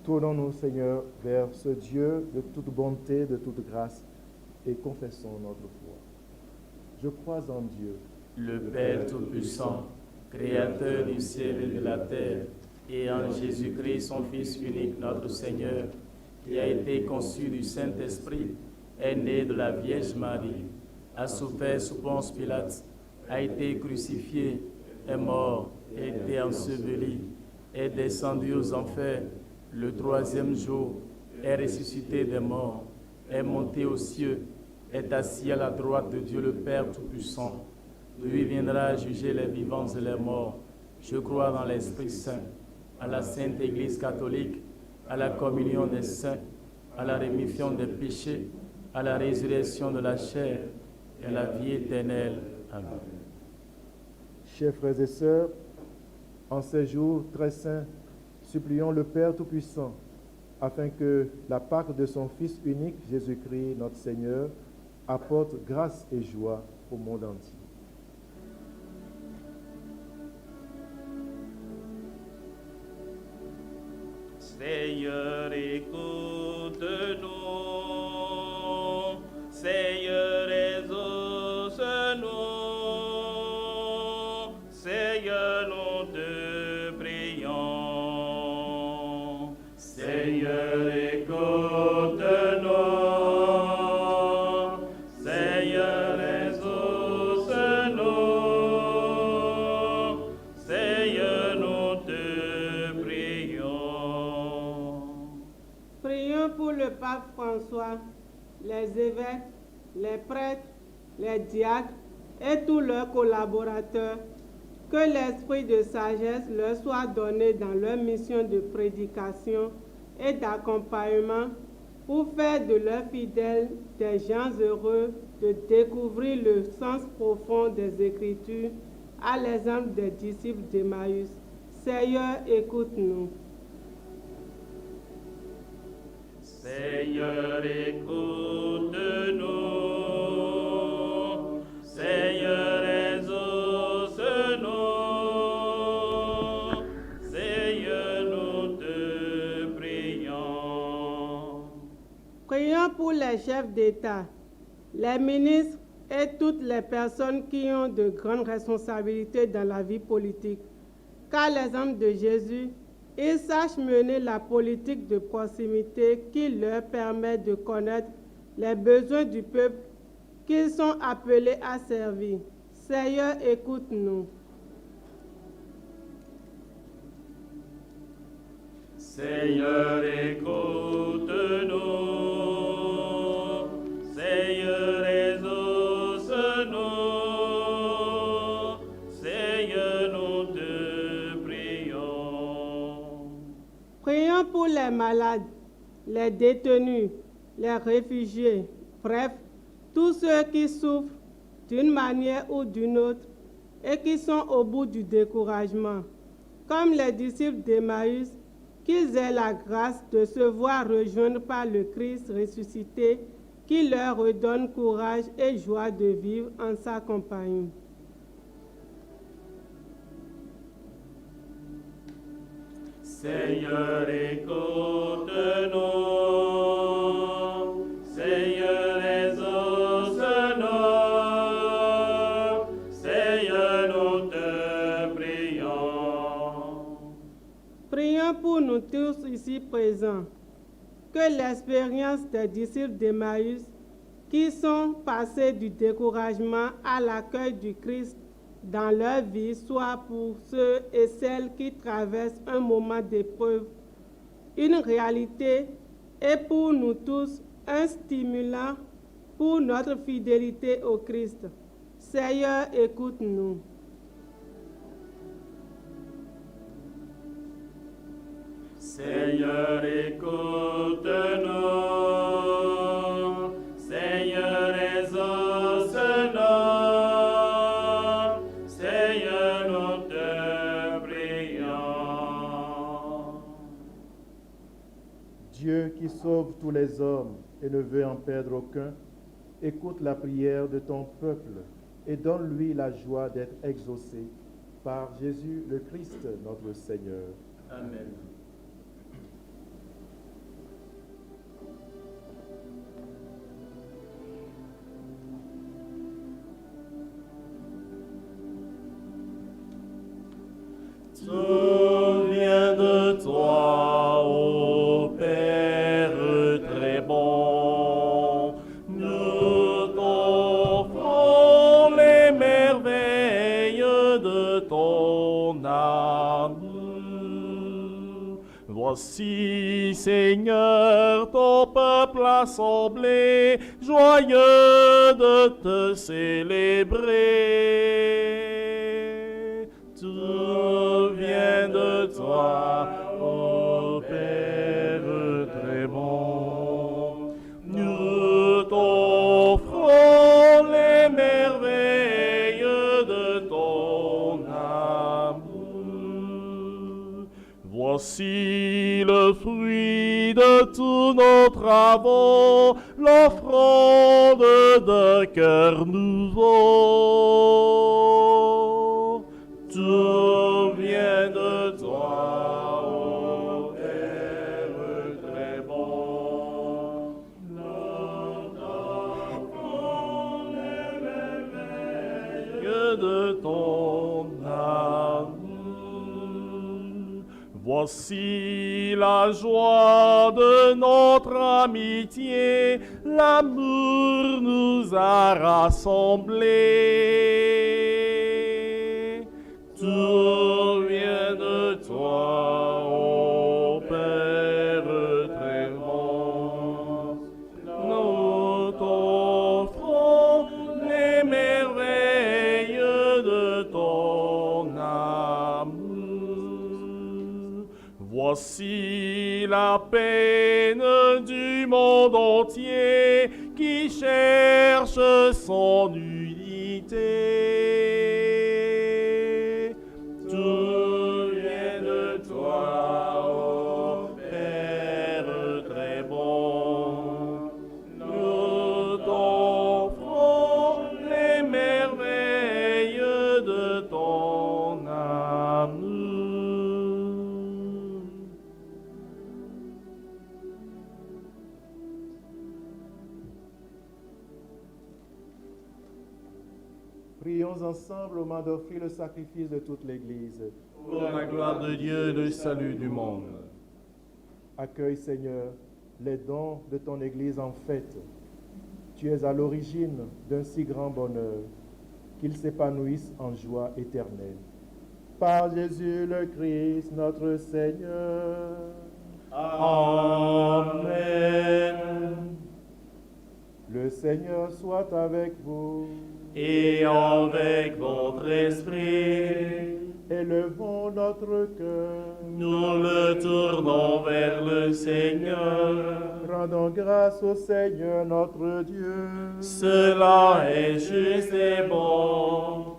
Tournons-nous, Seigneur, vers ce Dieu de toute bonté, de toute grâce, et confessons notre foi. Je crois en Dieu, le Père Tout-Puissant, Créateur du ciel et de la terre, et en Jésus-Christ, son Fils unique, notre Seigneur, qui a été conçu du Saint-Esprit, est né de la Vierge Marie, a souffert sous Ponce Pilate, a été crucifié, est mort, a été enseveli, est descendu aux enfers, le troisième jour, est ressuscité des morts, est monté aux cieux, est assis à la droite de Dieu le Père Tout-Puissant. Lui viendra juger les vivants et les morts. Je crois dans l'Esprit Saint, à la Sainte Église catholique, à la communion des saints, à la rémission des péchés, à la résurrection de la chair et à la vie éternelle. Amen. Chers frères et sœurs, en ces jours très saints, supplions le Père Tout-Puissant afin que la Pâque de son Fils unique, Jésus-Christ, notre Seigneur, apporte grâce et joie au monde entier. Seigneur, écoute-nous. Seigneur, exauce-nous. Seigneur, nous te prions. Seigneur, écoute-nous. Seigneur, exauce-nous. Seigneur, nous te prions. Prions pour le pape François, les évêques, les prêtres, les diacres et tous leurs collaborateurs. Que l'esprit de sagesse leur soit donné dans leur mission de prédication et d'accompagnement pour faire de leurs fidèles des gens heureux de découvrir le sens profond des Écritures à l'exemple des disciples d'Emmaüs. Seigneur, écoute-nous. Seigneur, écoute-nous. Seigneur, exauce-nous. Seigneur, nous te prions. Prions pour les chefs d'État, les ministres et toutes les personnes qui ont de grandes responsabilités dans la vie politique. Qu'à l'exemple de Jésus, ils sachent mener la politique de proximité qui leur permet de connaître les besoins du peuple qu'ils sont appelés à servir. Seigneur, écoute-nous. Seigneur, écoute-nous. Seigneur, exauce-nous. Seigneur, nous te prions. Prions pour les malades, les détenus, les réfugiés, bref, tous ceux qui souffrent d'une manière ou d'une autre et qui sont au bout du découragement. Comme les disciples d'Emmaüs, qu'ils aient la grâce de se voir rejoindre par le Christ ressuscité qui leur redonne courage et joie de vivre en sa compagnie. Seigneur, écoute-nous. Seigneur, exauce-nous. Seigneur, nous te prions. Prions pour nous tous ici présents, que l'expérience des disciples d'Emmaüs qui sont passés du découragement à l'accueil du Christ dans leur vie soit pour ceux et celles qui traversent un moment d'épreuve une réalité et pour nous tous un stimulant pour notre fidélité au Christ. Seigneur, écoute-nous. Seigneur, écoute-nous. Seigneur, exauce-nous. Seigneur, nous te prions. Dieu qui sauve tous les hommes et ne veut en perdre aucun, écoute la prière de ton peuple et donne-lui la joie d'être exaucé par Jésus le Christ, notre Seigneur. Amen. Souviens-toi très bon. Nous t'offrons les merveilles de ton amour. Voici, Seigneur, ton peuple assemblé, joyeux de te célébrer. Tout vient de toi, ô Père très bon. Nous t'offrons les merveilles de ton amour. Voici le fruit de tous nos travaux, l'offrande d'un cœur nouveau. Tout vient de toi, ô Père très bon. Nous t'offrons les merveilles de ton amour. Voici la joie de notre amitié, l'amour nous a rassemblés. Tout vient de toi, ô Père très bon. Nous t'offrons les merveilles de ton amour. Voici la peine du monde entier qui cherche son unité. Tout vient de toi, ô Père très bon. Nous t'offrons les merveilles de ton amour. Prions ensemble au moment d'offrir le sacrifice de toute l'Église. Pour la gloire de Dieu et le salut du monde. Accueille, Seigneur, les dons de ton Église en fête. Tu es à l'origine d'un si grand bonheur, qu'ils s'épanouissent en joie éternelle. Par Jésus le Christ, notre Seigneur. Amen. Le Seigneur soit avec vous. Et avec votre esprit, Élevons notre cœur. nous le tournons vers le Seigneur. Rendons grâce au Seigneur notre Dieu. Cela est juste et bon.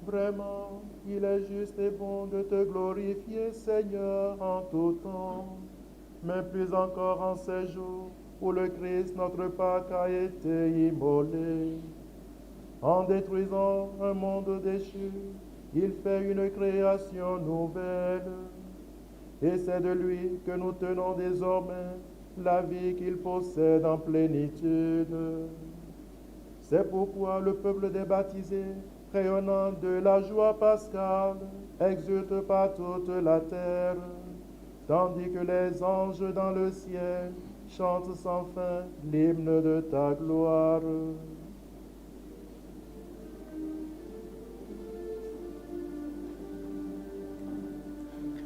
Vraiment, il est juste et bon de te glorifier, Seigneur, en tout temps, mais plus encore en ces jours où le Christ, notre Pâque, a été immolé. En détruisant un monde déchu, il fait une création nouvelle. Et c'est de lui que nous tenons désormais la vie qu'il possède en plénitude. C'est pourquoi le peuple des baptisés, rayonnant de la joie pascale, exulte par toute la terre, tandis que les anges dans le ciel chantent sans fin l'hymne de ta gloire.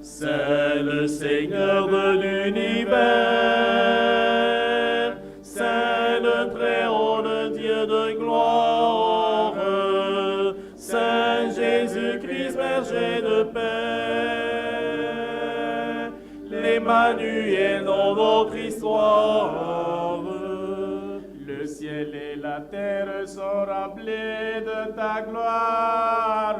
C'est le Seigneur de l'univers, c'est le Très-Haut, le Dieu de gloire, Saint Jésus-Christ, berger de paix, l'Emmanuel dans notre histoire. Le ciel et la terre sont remplis de ta gloire.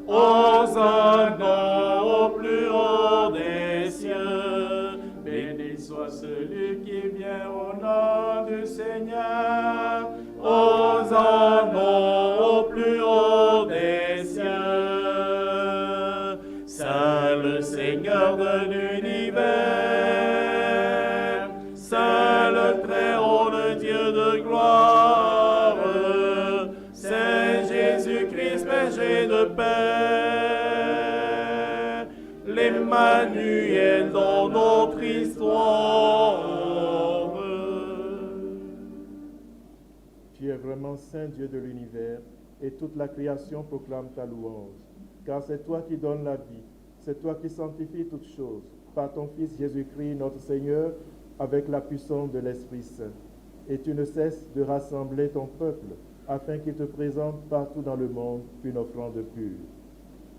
Hosanna au plus haut des cieux. Béni soit celui qui vient au nom du Seigneur. Hosanna au plus haut des cieux. Saint le Seigneur de l'univers, Saint le Très-Haut, le Dieu de gloire, Saint Jésus-Christ, berger de paix, l'Emmanuel dans notre histoire. vraiment saint Dieu de l'univers, et toute la création proclame ta louange. Car c'est toi qui donnes la vie, c'est toi qui sanctifies toutes choses, par ton Fils Jésus-Christ notre Seigneur, avec la puissance de l'Esprit Saint. Et tu ne cesses de rassembler ton peuple, afin qu'il te présente partout dans le monde une offrande pure.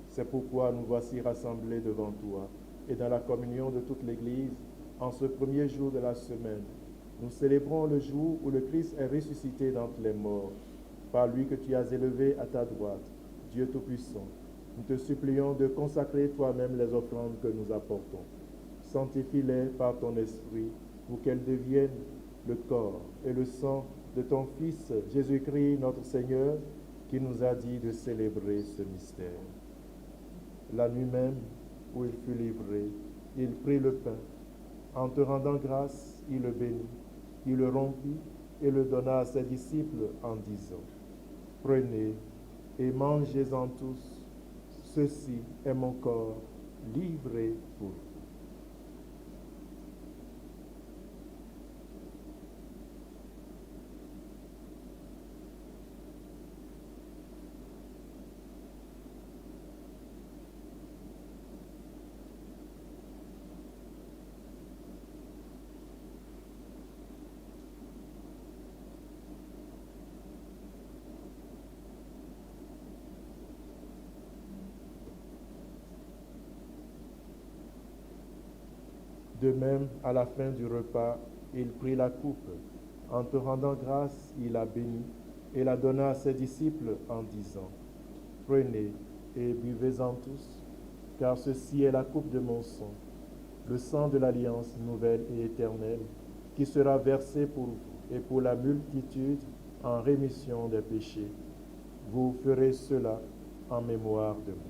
C'est pourquoi nous voici rassemblés devant toi, et dans la communion de toute l'Église, en ce premier jour de la semaine, nous célébrons le jour où le Christ est ressuscité d'entre les morts, par lui que tu as élevé à ta droite, Dieu Tout-Puissant. Nous te supplions de consacrer toi-même les offrandes que nous apportons. Sanctifie-les par ton esprit, pour qu'elles deviennent le corps et le sang de ton Fils Jésus-Christ notre Seigneur, qui nous a dit de célébrer ce mystère. La nuit même où il fut livré, il prit le pain. En te rendant grâce, il le bénit, il le rompit et le donna à ses disciples en disant, « Prenez et mangez-en tous, ceci est mon corps livré pour vous. » De même, à la fin du repas, il prit la coupe. En te rendant grâce, il la bénit et la donna à ses disciples en disant, « Prenez et buvez-en tous, car ceci est la coupe de mon sang, le sang de l'alliance nouvelle et éternelle, qui sera versé pour vous et pour la multitude en rémission des péchés. Vous ferez cela en mémoire de moi. »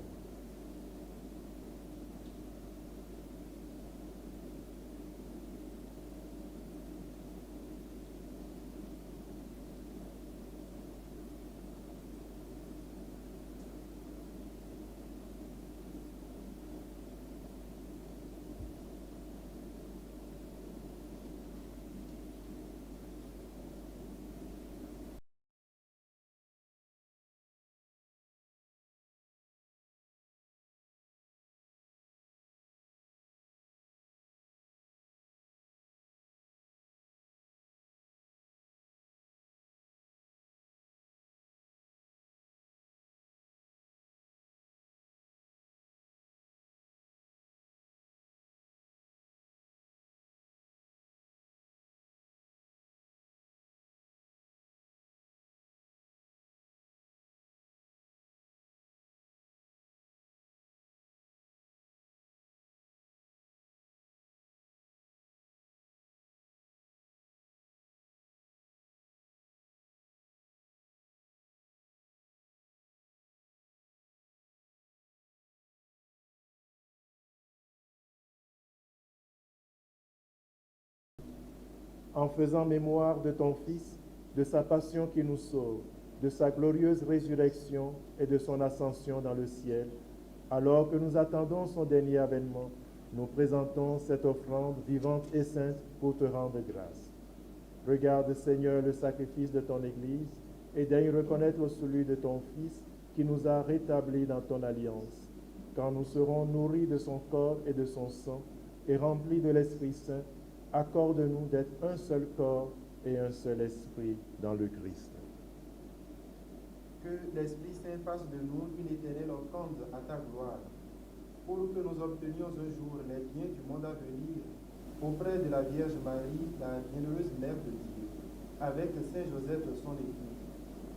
En faisant mémoire de ton Fils, de sa passion qui nous sauve, de sa glorieuse résurrection et de son ascension dans le ciel, alors que nous attendons son dernier avènement, nous présentons cette offrande vivante et sainte pour te rendre grâce. Regarde, Seigneur, le sacrifice de ton Église et daigne reconnaître celui de ton Fils qui nous a rétablis dans ton alliance. Quand nous serons nourris de son corps et de son sang et remplis de l'Esprit Saint, accorde-nous d'être un seul corps et un seul esprit dans le Christ. Que l'Esprit Saint fasse de nous une éternelle offrande à ta gloire, pour que nous obtenions un jour les biens du monde à venir, auprès de la Vierge Marie, la bienheureuse Mère de Dieu, avec Saint Joseph son époux,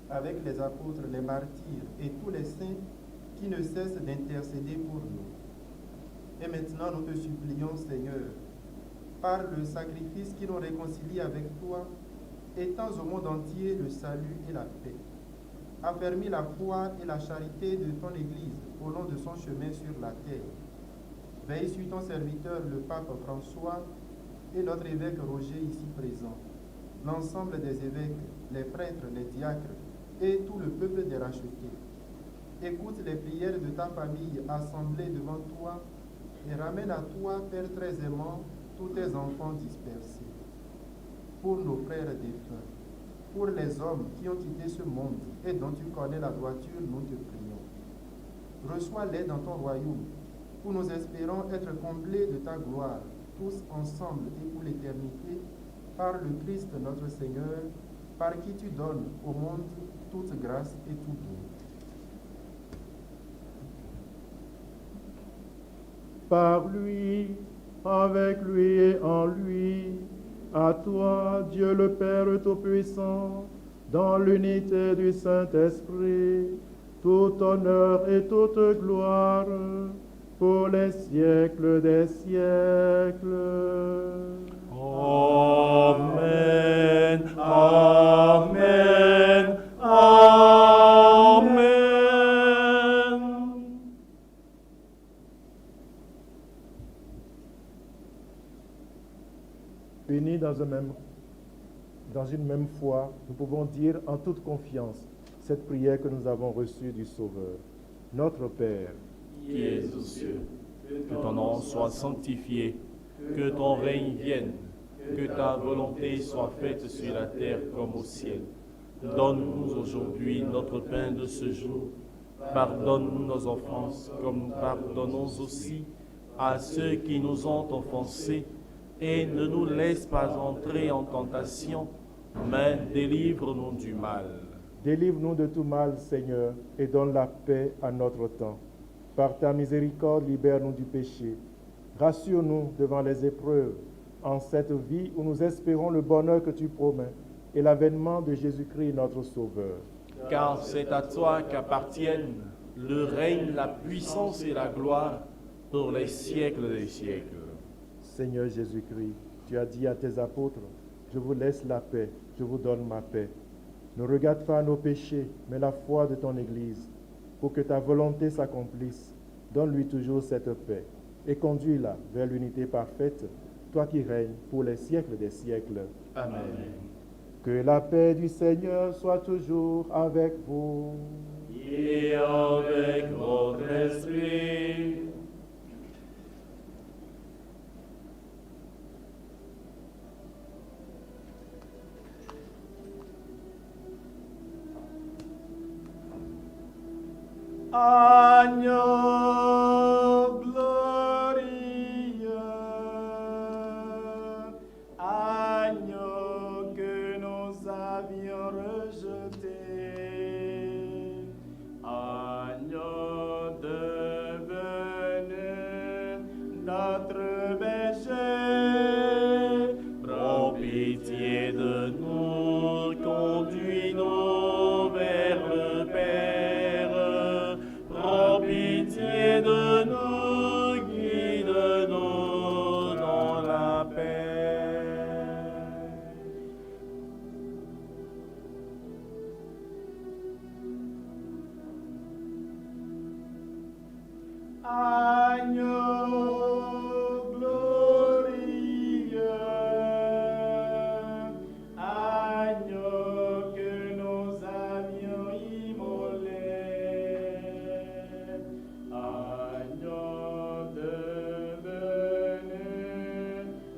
avec les apôtres, les martyrs et tous les saints qui ne cessent d'intercéder pour nous. Et maintenant nous te supplions, Seigneur, par le sacrifice qui nous réconcilie avec toi, étends au monde entier le salut et la paix. Affermis la foi et la charité de ton Église au long de son chemin sur la terre. Veille sur ton serviteur, le pape François, et notre évêque Roger ici présent, l'ensemble des évêques, les prêtres, les diacres et tout le peuple des rachetés. Écoute les prières de ta famille assemblée devant toi et ramène à toi, Père très aimant, tous tes enfants dispersés. Pour nos frères défunts, pour les hommes qui ont quitté ce monde et dont tu connais la droiture, nous te prions. Reçois-les dans ton royaume, où nous espérons être comblés de ta gloire, tous ensemble et pour l'éternité, par le Christ notre Seigneur, par qui tu donnes au monde toute grâce et tout don. Par lui, avec lui et en lui, à toi, Dieu le Père Tout-Puissant, dans l'unité du Saint-Esprit, tout honneur et toute gloire, pour les siècles des siècles. Amen, Amen, Amen. Unis dans une même foi, nous pouvons dire en toute confiance cette prière que nous avons reçue du Sauveur. Notre Père, qui es aux cieux, que ton nom soit sanctifié, que ton règne vienne, que ta volonté soit faite sur la terre comme au ciel. Donne-nous aujourd'hui notre pain de ce jour. Pardonne-nous nos offenses, comme nous pardonnons aussi à ceux qui nous ont offensés. Et ne nous laisse pas entrer en tentation, mais délivre-nous du mal. délivre-nous de tout mal, Seigneur, et donne la paix à notre temps. Par ta miséricorde, libère-nous du péché. Rassure-nous devant les épreuves, en cette vie où nous espérons le bonheur que tu promets et l'avènement de Jésus-Christ, notre Sauveur. Car c'est à toi qu'appartiennent le règne, la puissance et la gloire pour les siècles des siècles. Seigneur Jésus-Christ, tu as dit à tes apôtres, je vous laisse la paix, je vous donne ma paix. Ne regarde pas nos péchés, mais la foi de ton Église, pour que ta volonté s'accomplisse. Donne-lui toujours cette paix et conduis-la vers l'unité parfaite, toi qui règnes pour les siècles des siècles. Amen. Que la paix du Seigneur soit toujours avec vous. Et avec votre esprit. Agneau glorieux, agneau que nous avions rejeté, agneau devenu notre berger, prends pitié de nous, conduis-nous vers le Père. Prends pitié de nous, guide-nous dans la paix. Agneau glorieux, agneau que nous avions immolé. Agneau devenu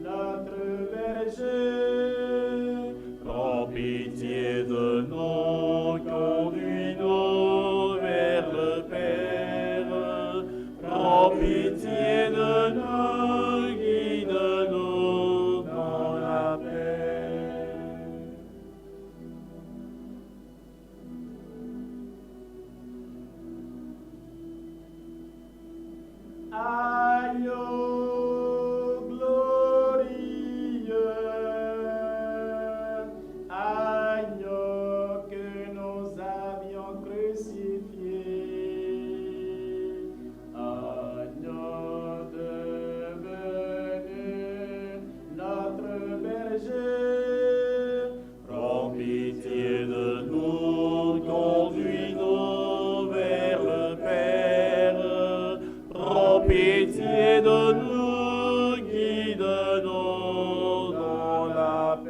notre berger, prends pitié de nous, conduis-nous vers le Père. Prends pitié de nous, guide-nous dans la paix. Agneau glorieux, agneau que nous avions crucifié, agneau devenu notre berger, prends pitié de nous, conduis-nous vers le Père. Prends pitié de nous, guide-nous dans la paix.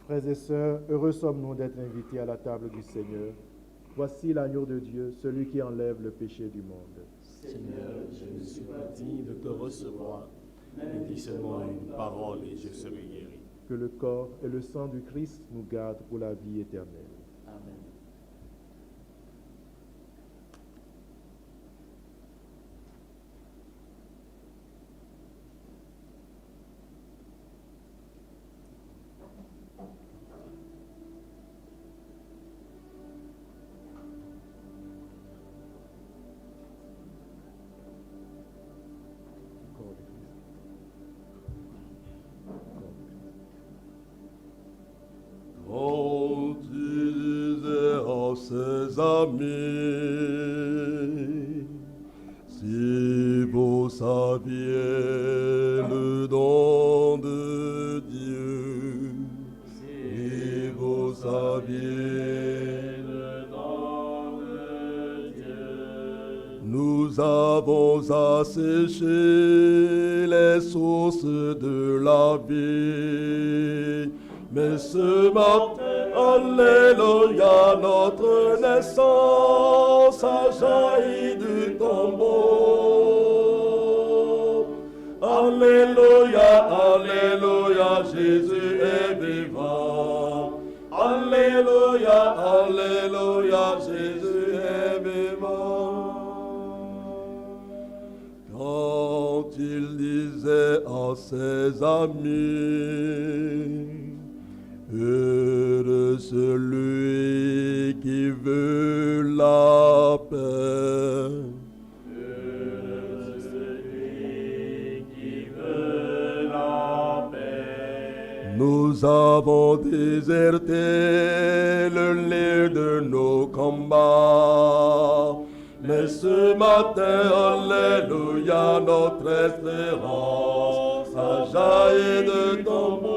Frères et sœurs, heureux sommes-nous d'être invités à la table du Seigneur. Voici l'agneau de Dieu, celui qui enlève le péché du monde. Seigneur, je ne suis pas digne de te recevoir, mais dis seulement une parole et je serai guéri. Que le corps et le sang du Christ nous gardent pour la vie éternelle. Amen. Corps du Christ. Corps du Christ. Quand il disait à ses amis, si vous saviez le don de Dieu, si vous saviez Le don de Dieu, nous avons asséché les sources de la vie. Mais ce matin, alléluia, notre naissance a jailli du tombeau. Alléluia, alléluia, Jésus est vivant. Alléluia, alléluia, Jésus est vivant. Quand il disait à ses amis, heureux celui qui veut la paix, heureux celui qui veut la paix. nous avons déserté le lieu de nos combats. Mais ce matin, alléluia, notre espérance a jailli de tombeau.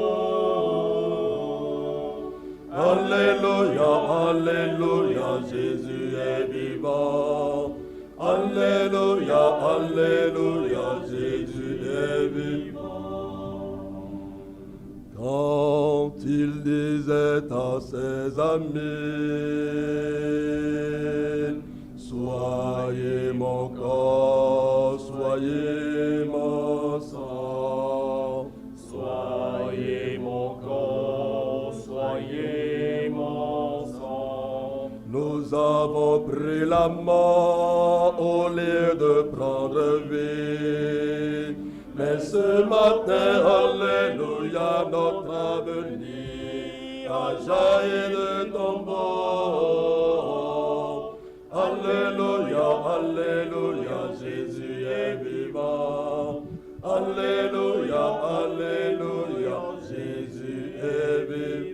Alléluia, alléluia, Jésus est vivant. Alléluia, alléluia, Jésus est vivant. Quand il disait à ses amis, soyez mon corps, soyez mon sang, Soyez mon corps, soyez mon sang. nous avons pris la mort au lieu de prendre vie. Mais ce matin, alléluia, notre avenir a jailli de tombeau. Alléluia, alléluia, Jésus est vivant. Alléluia, alléluia, Jésus est vivant.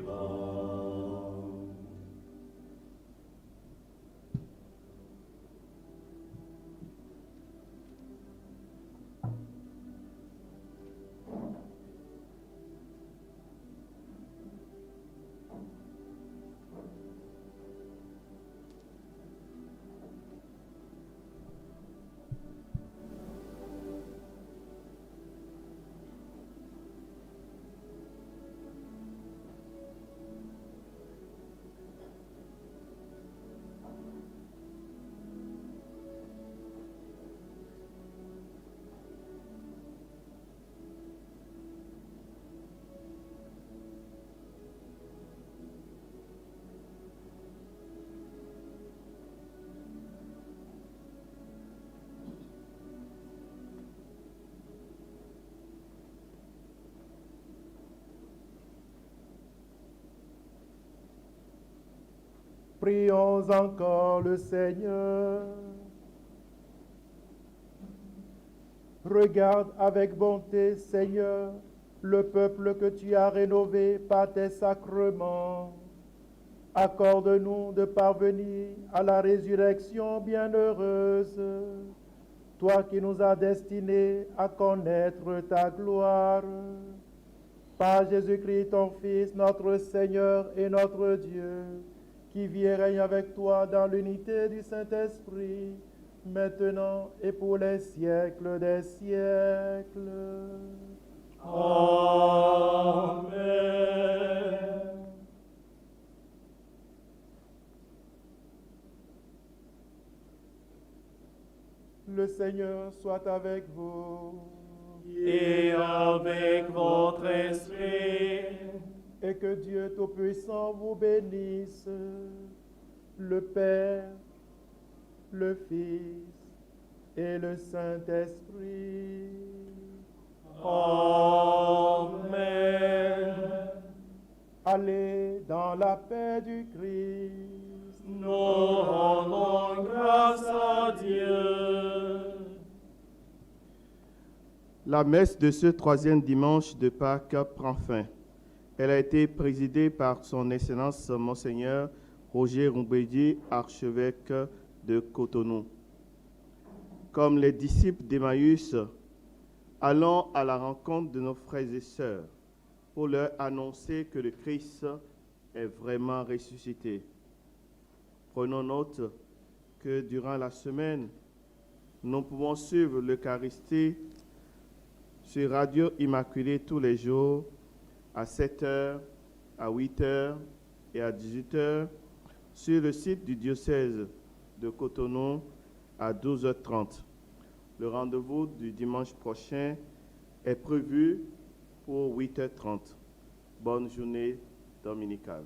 Prions encore le Seigneur. Regarde avec bonté, Seigneur, le peuple que tu as rénové par tes sacrements. Accorde-nous de parvenir à la résurrection bienheureuse, toi qui nous as destinés à connaître ta gloire. Par Jésus-Christ, ton Fils, notre Seigneur et notre Dieu, qui vit et règne avec toi dans l'unité du Saint-Esprit, maintenant et pour les siècles des siècles. Amen. Le Seigneur soit avec vous. Et avec votre esprit. Et que Dieu Tout-Puissant vous bénisse, le Père, le Fils et le Saint-Esprit. Amen. Allez dans la paix du Christ. Nous rendons grâce à Dieu. La messe de ce troisième dimanche de Pâques prend fin. Elle a été présidée par son Excellence Monseigneur Roger Rumbedi, archevêque de Cotonou. Comme les disciples d'Emmaüs, allons à la rencontre de nos frères et sœurs pour leur annoncer que le Christ est vraiment ressuscité. Prenons note que durant la semaine, nous pouvons suivre l'Eucharistie sur Radio Immaculée tous les jours à 7h, à 8h et à 18h sur le site du diocèse de Cotonou à 12h30. Le rendez-vous du dimanche prochain est prévu pour 8h30. Bonne journée dominicale.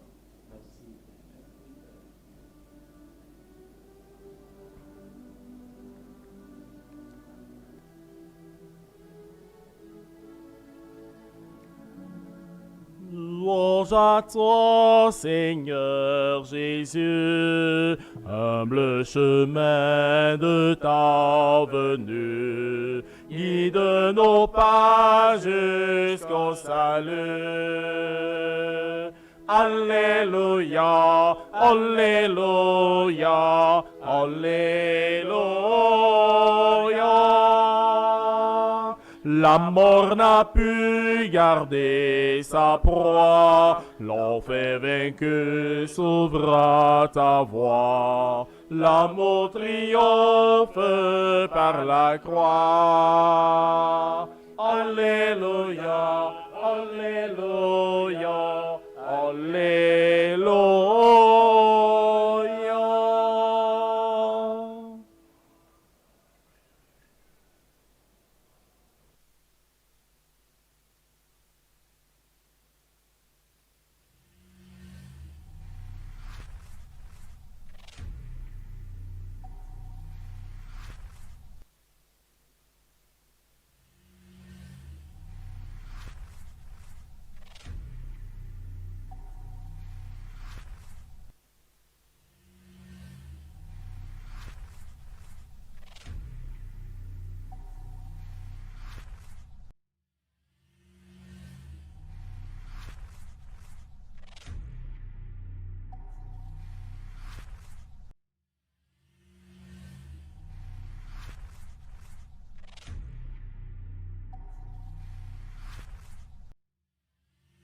Louange à toi, Seigneur Jésus, humble chemin de ta venue, guide nos pas jusqu'au salut. Alléluia, Alléluia, Alléluia. La mort n'a pu garder sa proie, l'enfer vaincu s'ouvra ta voie. L'amour triomphe par la croix. Alléluia,